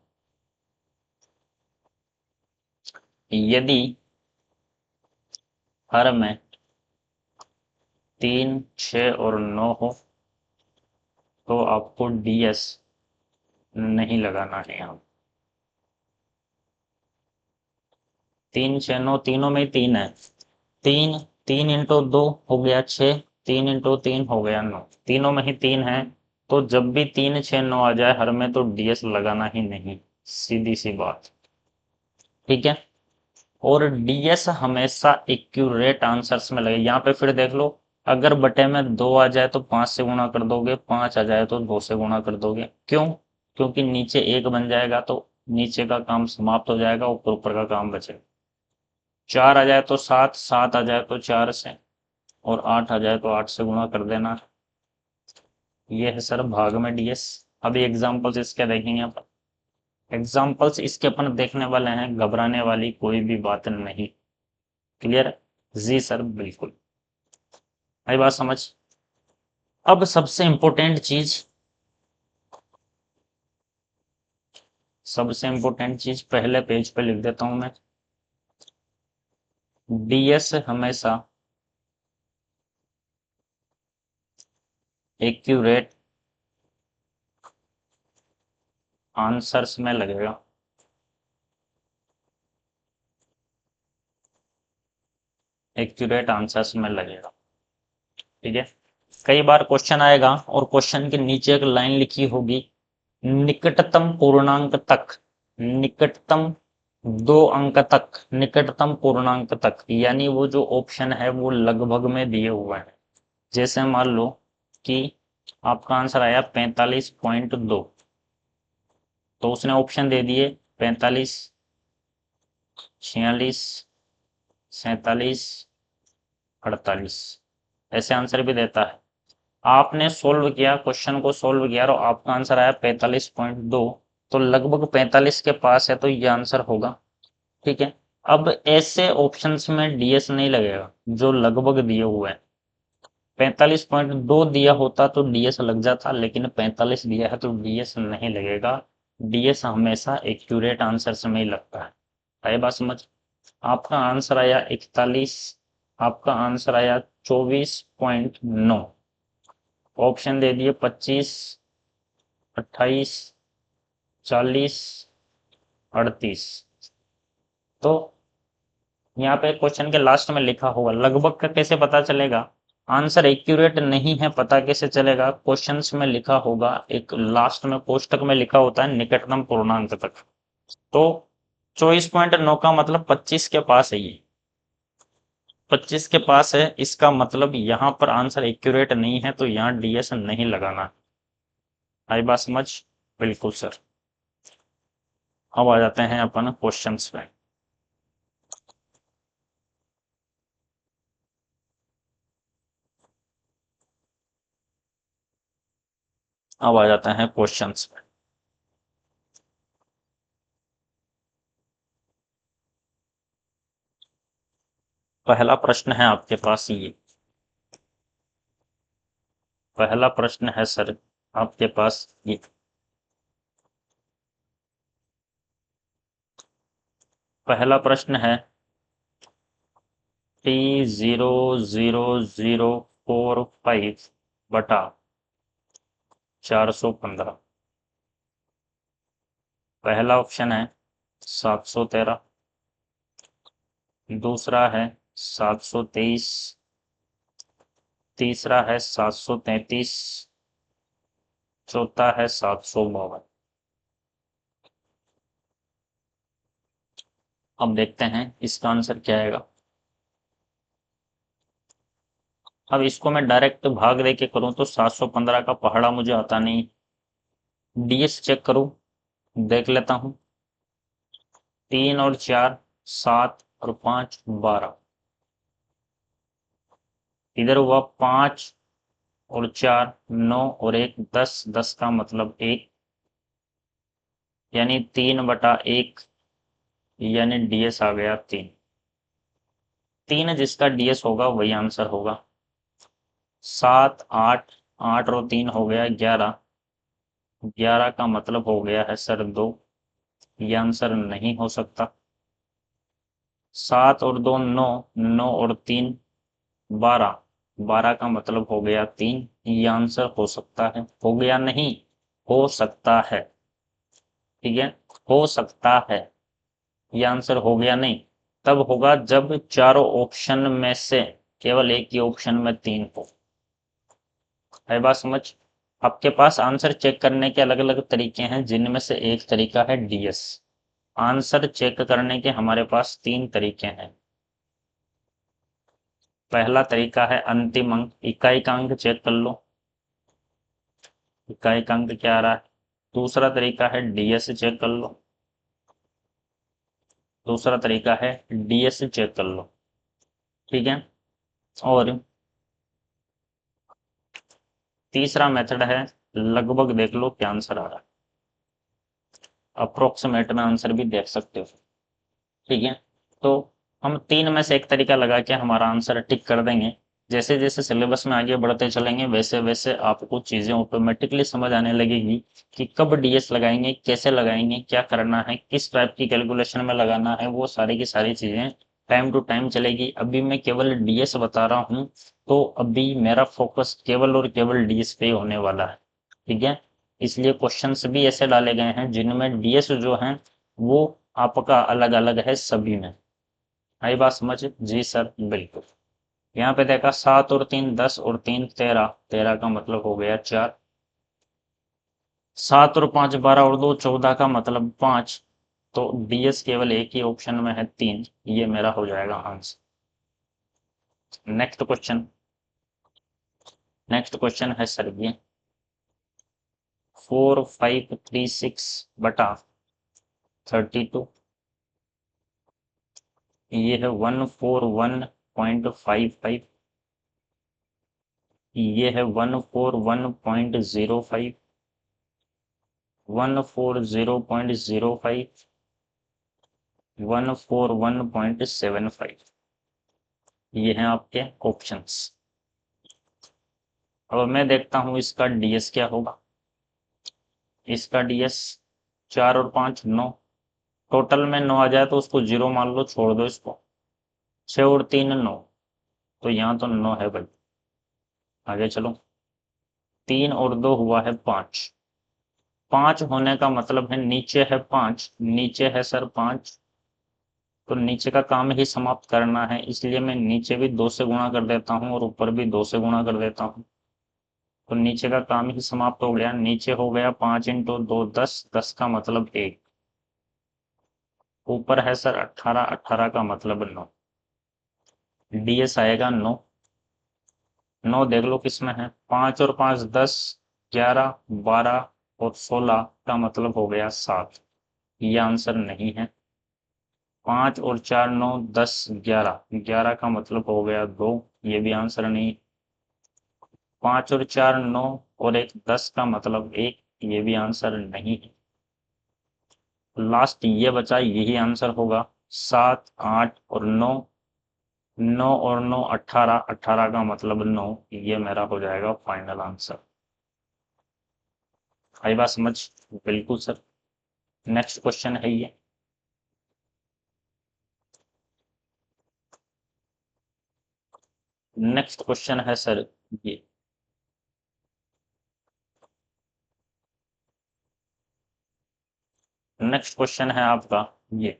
यदि हर में 3, 6 और 9 हो तो आपको डीएस नहीं लगाना है यहाँ। 3 6 9 तीनों में 3 है। 3, 3 इंटू 2 हो गया 6, 3 इंटू 3 हो गया 9, तीनों में ही 3 है। तो जब भी 3 6 9 आ जाए हर में, तो डीएस लगाना ही नहीं, सीधी सी बात। ठीक है। और डीएस हमेशा एक्यूरेट आंसर्स में लगे। यहाँ पे फिर देख लो, अगर बटे में 2 आ जाए तो 5 से गुणा कर दोगे, 5 आ जाए तो 2 से गुणा कर दोगे। क्यों? क्योंकि नीचे 1 बन जाएगा तो नीचे का काम समाप्त हो जाएगा, ऊपर ऊपर का काम बचेगा। 4 आ जाए तो 7, 7 आ जाए तो 4 से, और 8 आ जाए तो 8 से गुणा कर देना। ये है सर भाग में डीएस। अभी एग्जाम्पल्स इसके देखेंगे अपन। एग्जाम्पल्स इसके अपन देखने वाले हैं, घबराने वाली कोई भी बात नहीं। क्लियर? जी सर, बिल्कुल। आई बात समझ? अब सबसे इंपॉर्टेंट चीज, सबसे इंपॉर्टेंट चीज पहले पेज पे लिख देता हूं मैं। डीएस हमेशा एक्यूरेट आंसर्स में लगेगा। एक्यूरेट आंसर्स में लगेगा। ठीक है। कई बार क्वेश्चन आएगा और क्वेश्चन के नीचे एक लाइन लिखी होगी, निकटतम पूर्णांक तक, निकटतम 2 अंक तक, निकटतम पूर्णांक तक, यानी वो जो ऑप्शन है वो लगभग में दिए हुए हैं। जैसे मान लो कि आपका आंसर आया 45.2, तो उसने ऑप्शन दे दिए 45, 46, 47, 48, ऐसे आंसर भी देता है। आपने सोल्व किया, क्वेश्चन को सोल्व किया और आपका आंसर आया 45.2, तो लगभग 45 के पास है, तो ये आंसर होगा। ठीक है। अब ऐसे ऑप्शंस में डीएस नहीं लगेगा जो लगभग दिए हुए हैं। 45.2 दिया होता तो डीएस लग जाता, लेकिन 45 दिया है तो डीएस नहीं लगेगा। डीएस हमेशा एक्यूरेट आंसर में ही लगता है। आई बात समझ? आपका आंसर आया 41, आपका आंसर आया 24.9, ऑप्शन दे दिए 25, 28, 40, 38। तो यहाँ पे क्वेश्चन के लास्ट में लिखा होगा, लगभग का कैसे पता चलेगा? आंसर एक्यूरेट नहीं है पता कैसे चलेगा? क्वेश्चंस में लिखा होगा, एक लास्ट में कोष्टक में लिखा होता है निकटतम पूर्णांक तक। तो 24.9 का मतलब 25 के पास है ये, 25 के पास है, इसका मतलब यहाँ पर आंसर एक्यूरेट नहीं है, तो यहाँ डीएस नहीं लगाना। आई बात समझ? बिल्कुल सर। अब आ जाते हैं अपन क्वेश्चंस पे। अब आ जाते हैं क्वेश्चंस पे। पहला प्रश्न है आपके पास ये, पहला प्रश्न है सर आपके पास ये, पहला प्रश्न है T0004 बटा 415। पहला ऑप्शन है 713, दूसरा है 723, तीसरा है 733, चौथा है 752। अब देखते हैं इसका आंसर क्या आएगा। अब इसको मैं डायरेक्ट भाग दे के करूं तो 715 का पहाड़ा मुझे आता नहीं। डीएस चेक करूं, देख लेता हूं। 3 और 4 7 और 5 12, इधर हुआ 5 और 4 9 और 1 10, 10 का मतलब 1, यानी 3/1, यानी डीएस आ गया 3। 3 जिसका डीएस होगा वही आंसर होगा। 7 8, 8 और 3 हो गया 11, 11 का मतलब हो गया है सर 2, ये आंसर नहीं हो सकता। 7 और 2 9, 9 और 3 12, 12 का मतलब हो गया 3, ये आंसर हो सकता है। हो गया नहीं, हो सकता है। ठीक है, हो सकता है, ये आंसर हो गया नहीं। तब होगा जब चारों ऑप्शन में से केवल एक ही ऑप्शन में 3 हो। है बात समझ? आपके पास आंसर चेक करने के अलग अलग तरीके हैं, जिनमें से एक तरीका है डीएस। आंसर चेक करने के हमारे पास 3 तरीके हैं। पहला तरीका है अंतिम अंक, इकाई का अंक चेक कर लो, इकाई का अंक क्या आ रहा है। दूसरा तरीका है डीएस चेक कर लो, दूसरा तरीका है डीएस चेक कर लो, ठीक है। और तीसरा मेथड है लगभग देख लो क्या आंसर आ रहा है, अप्रोक्सीमेट में आंसर भी देख सकते हो, ठीक है। तो हम 3 में से एक तरीका लगा के हमारा आंसर टिक कर देंगे। जैसे जैसे सिलेबस में आगे बढ़ते चलेंगे वैसे वैसे आपको चीज़ें ऑटोमेटिकली समझ आने लगेगी कि कब डीएस लगाएंगे, कैसे लगाएंगे, क्या करना है, किस टाइप की कैलकुलेशन में लगाना है, वो सारी की सारी चीज़ें टाइम टू टाइम चलेगी। अभी मैं केवल डीएस बता रहा हूँ, तो अभी मेरा फोकस केवल और केवल डीएस पे होने वाला है, ठीक है। इसलिए क्वेश्चंस भी ऐसे डाले गए हैं जिनमें डीएस जो है वो आपका अलग अलग है सभी में। आई बात समझ? जी सर बिल्कुल। यहाँ पे देखा 7 और 3 10 और 3 13, 13 का मतलब हो गया 4, 7 और 5 12 और 2 14 का मतलब 5। तो डीएस केवल एक ही ऑप्शन में है 3, ये मेरा हो जाएगा answer. Next question, next question है सर ये 4536 बटा 32, ये है 141.55, ये है 141.05, 140.05, 141.75, ये हैं आपके ऑप्शंस। अब मैं देखता हूं इसका डीएस क्या होगा। इसका डीएस 4 और 5 9, टोटल में 9 आ जाए तो उसको 0 मान लो, छोड़ दो इसको। 6 और 3 9, तो यहाँ तो 9 है भाई। आगे चलो, 3 और 2 हुआ है 5, 5 होने का मतलब है नीचे है 5, नीचे है सर 5, तो नीचे का काम ही समाप्त करना है, इसलिए मैं नीचे भी 2 से गुणा कर देता हूँ और ऊपर भी 2 से गुणा कर देता हूँ। तो नीचे का काम ही समाप्त हो गया, नीचे हो गया 5 इंटू 2 10, 10 का मतलब 1, ऊपर है सर 18, 18 का मतलब 9, डीएस आएगा 9। 9 देख लो किसमें है, 5 और 5 10, 11 12 और 16 का मतलब हो गया 7, ये आंसर नहीं है। 5 और 4 9 10 11, 11 का मतलब हो गया 2, ये भी आंसर नहीं। 5 और 4 9 और 1 10 का मतलब 1, ये भी आंसर नहीं है। लास्ट ये बचा, यही आंसर होगा। 7 8 और 9, 9 और 9 18, 18 का मतलब 9, ये मेरा हो जाएगा फाइनल आंसर। आई बात समझ? बिल्कुल सर। नेक्स्ट क्वेश्चन है ये, नेक्स्ट क्वेश्चन है सर ये, नेक्स्ट क्वेश्चन है आपका ये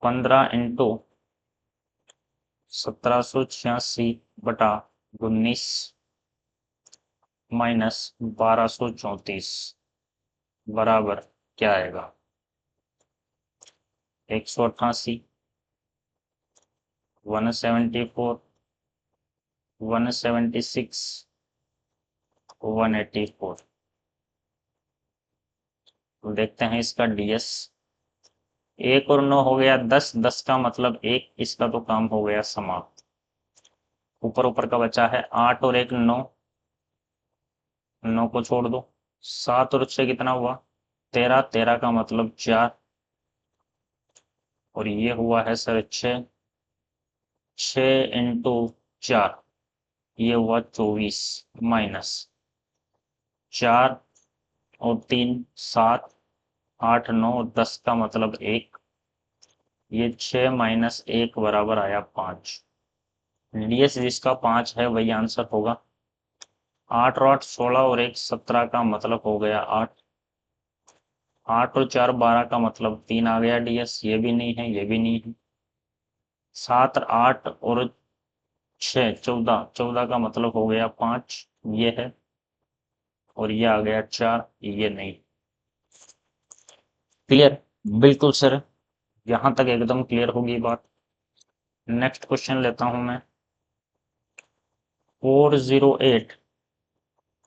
15 इंटू 1786 बटा 19 माइनस 1234 बराबर क्या आएगा। 188, 174, 176, 184। तो देखते हैं इसका डीएस। 1 और 9 हो गया 10, 10 का मतलब 1, इसका तो काम हो गया समाप्त। ऊपर ऊपर का बचा है 8 और 1 9, 9 को छोड़ दो। 7 और 6 कितना हुआ 13, 13 का मतलब 4, और ये हुआ है सर 6, 6 इंटू 4, ये हुआ 24 माइनस 4 और 3 7, 8 9 10 का मतलब 1, ये 6 माइनस 1 बराबर आया 5। डीएस जिसका 5 है वही आंसर होगा। 8 और 8 16 और 1 17 का मतलब हो गया 8, 8 और 4 12 का मतलब 3 आ गया डीएस, ये भी नहीं है, ये भी नहीं है। 7 8 और 6 14, 14 का मतलब हो गया 5, ये है, और ये आ गया 4, ये नहीं। क्लियर? बिल्कुल सर, यहाँ तक एकदम क्लियर होगी बात। नेक्स्ट क्वेश्चन लेता हूं मैं। 408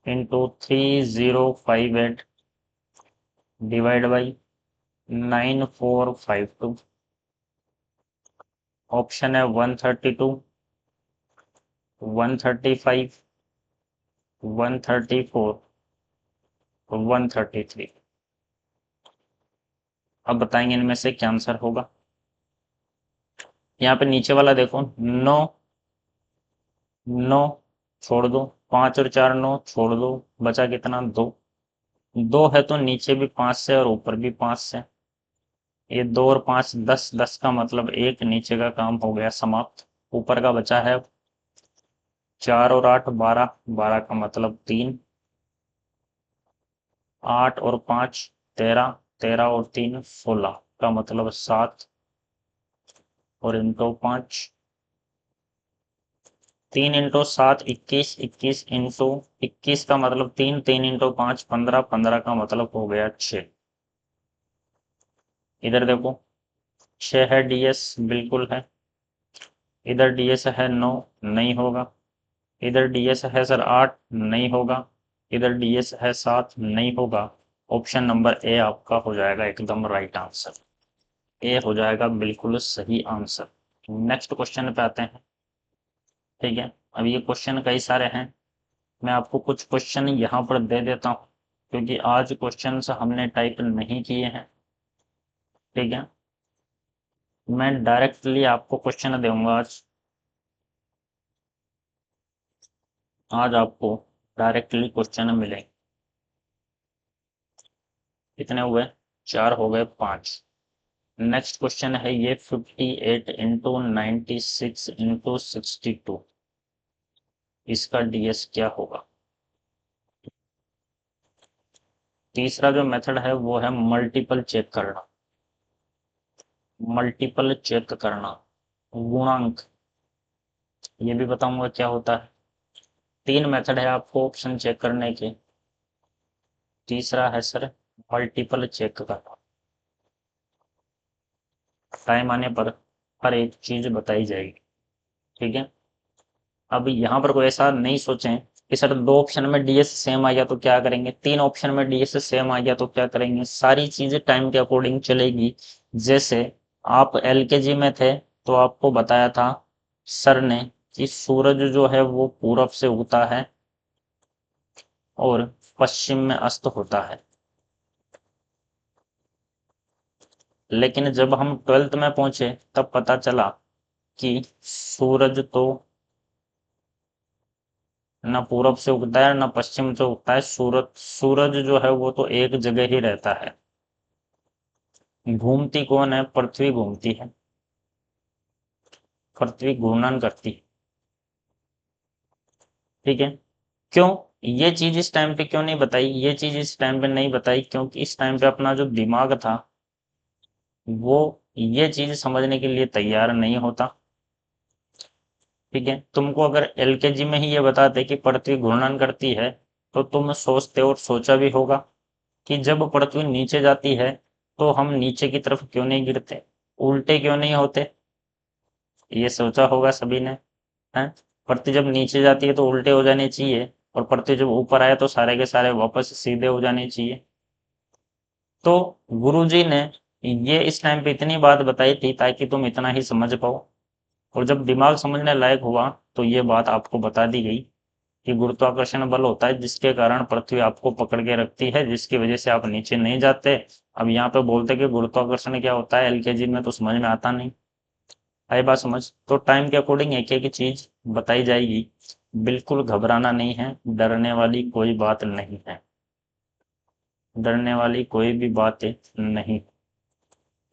इंटू 3058 डिवाइड बाई 9452। ऑप्शन है 132, 135, 134, 133। अब बताएंगे इनमें से क्या आंसर होगा। यहाँ पे नीचे वाला देखो, 9, 9 छोड़ दो, 5 और 4 9 छोड़ दो, बचा कितना? 2। 2 है तो नीचे भी 5 से और ऊपर भी 5 से। ये 2 और 5 10, 10 का मतलब 1, नीचे का काम हो गया समाप्त। ऊपर का बचा है 4 और 8 12, 12 का मतलब 3, 8 और 5 13, 13 और 3 16 का मतलब 7, और इंटू 5, 3 इंटू 7 21, 21 इंटू 21 का मतलब 3, 3 इंटू 5 15, 15 का मतलब हो गया 6। इधर देखो 6 है डीएस, बिल्कुल है। इधर डीएस है 9, नहीं होगा। इधर डीएस है सर 8, नहीं होगा। इधर डीएस है 7, नहीं होगा। ऑप्शन नंबर ए आपका हो जाएगा एकदम राइट आंसर। ए हो जाएगा बिल्कुल सही आंसर। नेक्स्ट क्वेश्चन पे आते हैं। ठीक है, अब ये क्वेश्चन कई सारे हैं, मैं आपको कुछ क्वेश्चन यहाँ पर दे देता हूँ, क्योंकि आज क्वेश्चन हमने टाइप नहीं किए हैं। ठीक है, मैं डायरेक्टली आपको क्वेश्चन दूंगा आज। आज आपको डायरेक्टली क्वेश्चन मिलेंगे। कितने हुए? 4 हो गए, 5। नेक्स्ट क्वेश्चन है ये 58 इंटू 96 इंटू 62। इसका डीएस क्या होगा? तीसरा जो मेथड है वो है मल्टीपल चेक करना। मल्टीपल चेक करना, गुणांक, ये भी बताऊंगा क्या होता है। 3 मेथड है आपको ऑप्शन चेक करने के। तीसरा है सर मल्टीपल चेक करना। टाइम आने पर हर एक चीज बताई जाएगी। ठीक है, अब यहाँ पर कोई ऐसा नहीं सोचें कि सर 2 ऑप्शन में डीएस सेम आ गया तो क्या करेंगे, 3 ऑप्शन में डीएस सेम आ गया तो क्या करेंगे। सारी चीजें टाइम के अकॉर्डिंग चलेगी। जैसे आप एलकेजी में थे तो आपको बताया था सर ने कि सूरज जो है वो पूरब से उगता है और पश्चिम में अस्त होता है। लेकिन जब हम 12th में पहुंचे तब पता चला कि सूरज तो न पूरब से उगता है न पश्चिम से उगता है। सूरज सूरज जो है वो तो एक जगह ही रहता है। घूमती कौन है? पृथ्वी घूमती है। पृथ्वी घूर्णन करती है। ठीक है, क्यों ये चीज इस टाइम पे क्यों नहीं बताई? ये चीज इस टाइम पे नहीं बताई क्योंकि इस टाइम पे अपना जो दिमाग था वो ये चीज समझने के लिए तैयार नहीं होता। ठीक है, तुमको अगर एलकेजी में ही ये बताते कि पृथ्वी घूर्णन करती है तो तुम सोचते और सोचा भी होगा कि जब पृथ्वी नीचे जाती है तो हम नीचे की तरफ क्यों नहीं गिरते, उल्टे क्यों नहीं होते। ये सोचा होगा सभी ने, है। पृथ्वी जब नीचे जाती है तो उल्टे हो जाने चाहिए, और पृथ्वी जब ऊपर आए तो सारे के सारे वापस सीधे हो जाने चाहिए। तो गुरुजी ने ये इस टाइम पे इतनी बात बताई थी ताकि तुम इतना ही समझ पाओ। और जब दिमाग समझने लायक हुआ तो ये बात आपको बता दी गई कि गुरुत्वाकर्षण बल होता है जिसके कारण पृथ्वी आपको पकड़ के रखती है, जिसकी वजह से आप नीचे नहीं जाते। अब यहाँ पे बोलते कि गुरुत्वाकर्षण क्या होता है एलकेजी में, तो समझ में आता नहीं। आई बात समझ? तो टाइम के अकॉर्डिंग एक एक चीज बताई जाएगी। बिल्कुल घबराना नहीं है, डरने वाली कोई बात नहीं है। डरने वाली कोई भी बात नहीं।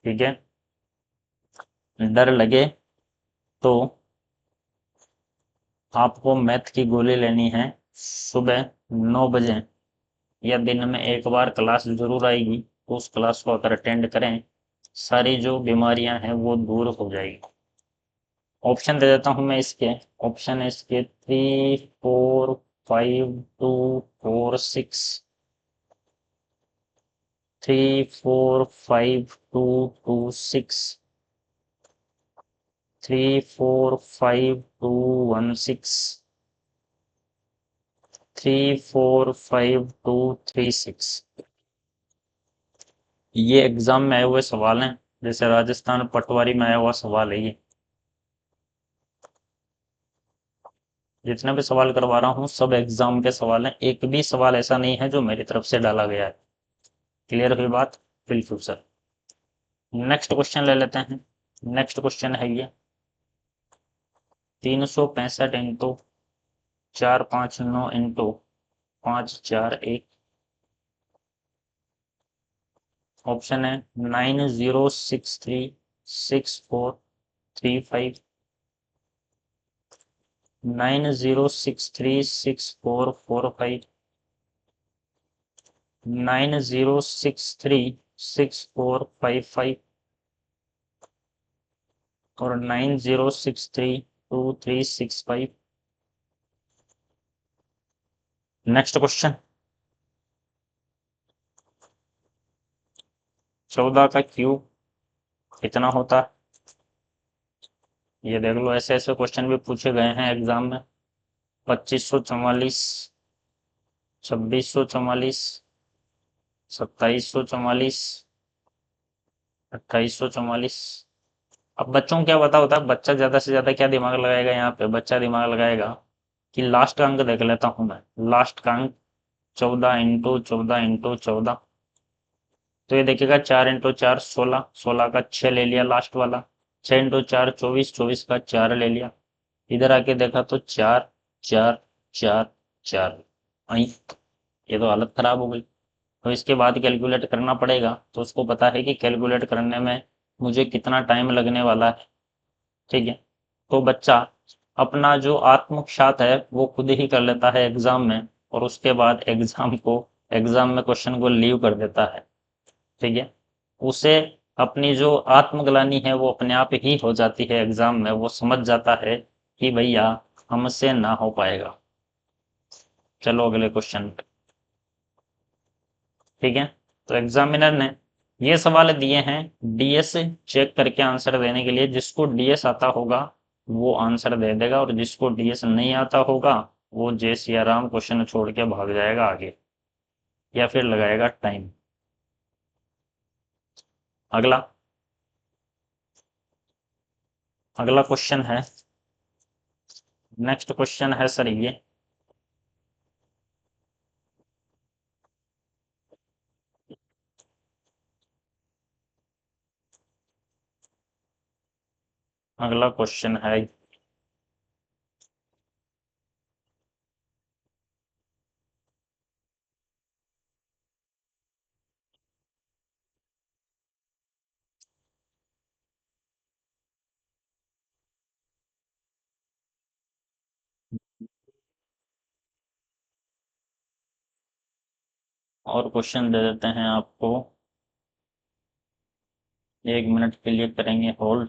ठीक है, डर लगे तो आपको मैथ की गोली लेनी है। सुबह 9 बजे या दिन में एक बार क्लास जरूर आएगी, उस क्लास को अगर अटेंड करें सारी जो बीमारियां हैं वो दूर हो जाएगी। ऑप्शन दे देता हूं मैं इसके। ऑप्शन है इसके 3 4 5 2 4 6। 345226, 345216, 345236। ये एग्जाम में आए हुए सवाल हैं, जैसे राजस्थान पटवारी में आया हुआ सवाल है ये। जितने भी सवाल करवा रहा हूँ सब एग्जाम के सवाल हैं, एक भी सवाल ऐसा नहीं है जो मेरी तरफ से डाला गया है। क्लियर हुई बात? बिल्कुल सर। नेक्स्ट क्वेश्चन ले लेते हैं। नेक्स्ट क्वेश्चन है ये 365 इंटू 459 इंटू 541। ऑप्शन है 90636435, 90636445, 90636455 और 90632365। नेक्स्ट क्वेश्चन 14 का क्यूब कितना होता है? ये देख लो, ऐसे ऐसे क्वेश्चन भी पूछे गए हैं एग्जाम में। 2544, 2644, 2744, 2844। अब बच्चों को क्या पता होता है, बच्चा ज्यादा से ज्यादा क्या दिमाग लगाएगा यहाँ पे? बच्चा दिमाग लगाएगा कि लास्ट का अंक देख लेता हूं मैं, लास्ट का अंक 14 इंटू 14 इंटू 14। तो ये देखिएगा 4 इंटू 4 16, 16 का 6 ले लिया लास्ट वाला, 6 इंटू 4 24, 24 का 4 ले लिया। इधर आके देखा तो 4 4 4 4। आई, ये तो हालत खराब हो गई। तो इसके बाद कैलकुलेट करना पड़ेगा, तो उसको पता है कि कैलकुलेट करने में मुझे कितना टाइम लगने वाला है। ठीक है, तो बच्चा अपना जो आत्मसात है वो खुद ही कर लेता है एग्जाम में, और उसके बाद एग्जाम में क्वेश्चन को लीव कर देता है। ठीक है, उसे अपनी जो आत्मग्लानि है वो अपने आप ही हो जाती है एग्जाम में। वो समझ जाता है कि भैया हमसे ना हो पाएगा। चलो अगले क्वेश्चन पे। ठीक है, तो एग्जामिनर ने ये सवाल दिए हैं डीएस चेक करके आंसर देने के लिए। जिसको डीएस आता होगा वो आंसर दे देगा, और जिसको डीएस नहीं आता होगा वो जय सिया राम क्वेश्चन छोड़ के भाग जाएगा आगे, या फिर लगाएगा टाइम। अगला अगला क्वेश्चन है, नेक्स्ट क्वेश्चन है सर ये अगला क्वेश्चन है और क्वेश्चन दे देते हैं आपको, 1 मिनट के लिए करेंगे होल्ड।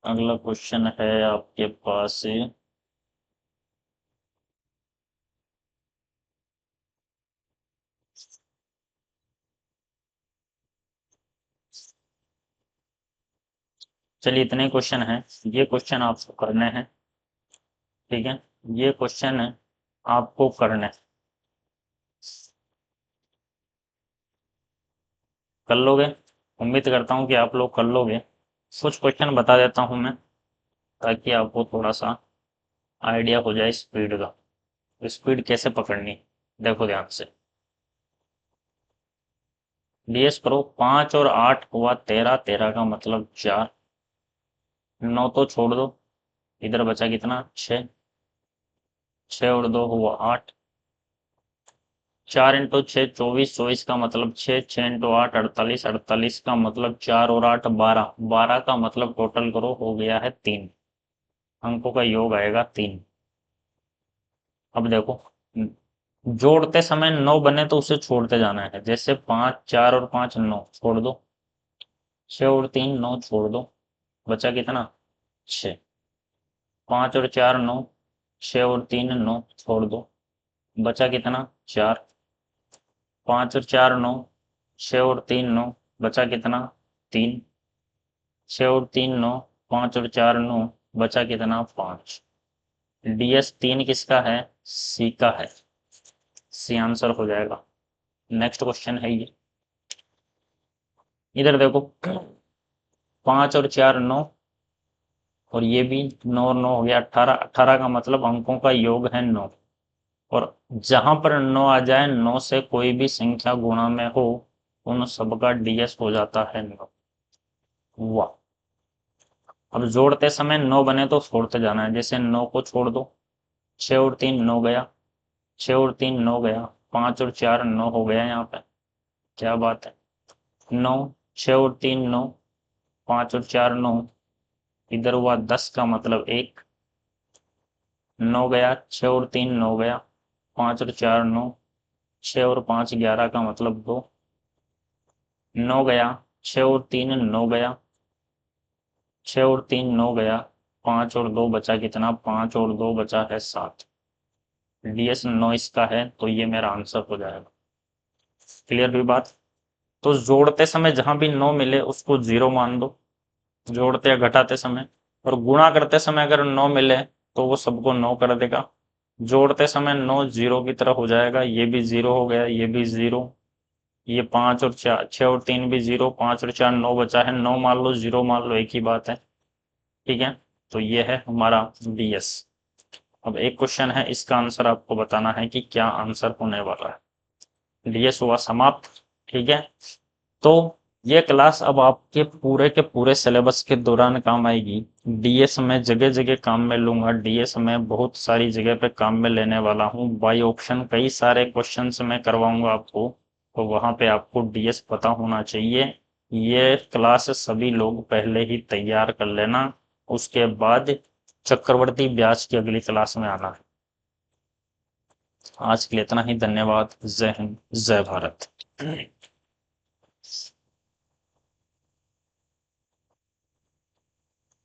अगला क्वेश्चन है आपके पास, चलिए इतने क्वेश्चन हैं, ये क्वेश्चन आपको करने हैं। ठीक है, ये क्वेश्चन है आपको करने, कर लोगे? उम्मीद करता हूँ कि आप लोग कर लोगे। कुछ क्वेश्चन बता देता हूँ मैं, ताकि आपको थोड़ा सा आइडिया हो जाए स्पीड का, स्पीड कैसे पकड़नी। देखो ध्यान से, डीएस करो। 5 और 8 हुआ 13, 13 का मतलब 4, 9 तो छोड़ दो, इधर बचा कितना? 6, 6 और 2 हुआ 8, 4 इंटू 6 24, 24 का मतलब 6, 6 इंटू 8 48, 48 का मतलब 4 और 8 12, 12 का मतलब टोटल करो हो गया है 3, अंकों का योग आएगा 3। अब देखो, जोड़ते समय 9 बने तो उसे छोड़ते जाना है, जैसे 5 4 और 5 9 छोड़ दो, 6 और 3 9 छोड़ दो, बचा कितना? 6, 5 और 4 9, 6 और 3 9 छोड़ दो, बचा कितना? 4। 5 और 4 9, 6 और 3 9, बचा कितना 3, 6 और 3 9, 5 और 4 9, बचा कितना 5। DS 3 किसका है, सी का है, सी आंसर हो जाएगा। नेक्स्ट क्वेश्चन है ये, इधर देखो 5 और 4 9, और ये भी 9 और 9 हो गया 18, 18 का मतलब अंकों का योग है 9, और जहां पर 9 आ जाए, 9 से कोई भी संख्या गुणा में हो, उन सबका DS हो जाता है 9। वाह, अब जोड़ते समय 9 बने तो छोड़ते जाना है, जैसे 9 को छोड़ दो, 6 और 3 9 गया, 6 और 3 9 गया, 5 और 4 9 हो गया यहाँ पे, क्या बात है। 9, 6 और 3 9, 5 और 4 9, इधर हुआ 10 का मतलब 1, 9 गया, 6 और 3 9 गया, 5 और 4 9, 6 और 5 11 का मतलब 2, 9 गया, 6 और 3 9 गया, 6 और 3 9 गया, 5 और 2 बचा कितना, 5 और 2 बचा है 7। DS 9 इसका है, तो ये मेरा आंसर हो जाएगा। क्लियर हुई बात। तो जोड़ते समय जहां भी 9 मिले उसको 0 मान दो, जोड़ते या घटाते समय, और गुणा करते समय अगर 9 मिले तो वो सबको 9 कर देगा। जोड़ते समय 9 0 की तरफ हो जाएगा, ये भी 0 हो गया, ये भी 0, ये 5 और 4, 6 और 3 भी 0, 5 और 4 9 बचा है, 9 मान लो 0 मान लो, एक ही बात है। ठीक है, तो ये है हमारा DS। अब एक क्वेश्चन है, इसका आंसर आपको बताना है कि क्या आंसर होने वाला है। DS हुआ समाप्त। ठीक है, तो ये क्लास अब आपके पूरे के पूरे सिलेबस के दौरान काम आएगी। DS में जगह जगह काम में लूंगा, DS में बहुत सारी जगह पे काम में लेने वाला हूँ। बाई ऑप्शन कई सारे क्वेश्चंस मैं करवाऊंगा आपको, तो वहां पे आपको DS पता होना चाहिए। ये क्लास सभी लोग पहले ही तैयार कर लेना, उसके बाद चक्रवर्ती ब्याज की अगली क्लास में आना है। आज के लिए इतना ही, धन्यवाद, जय हिंद, जय भारत।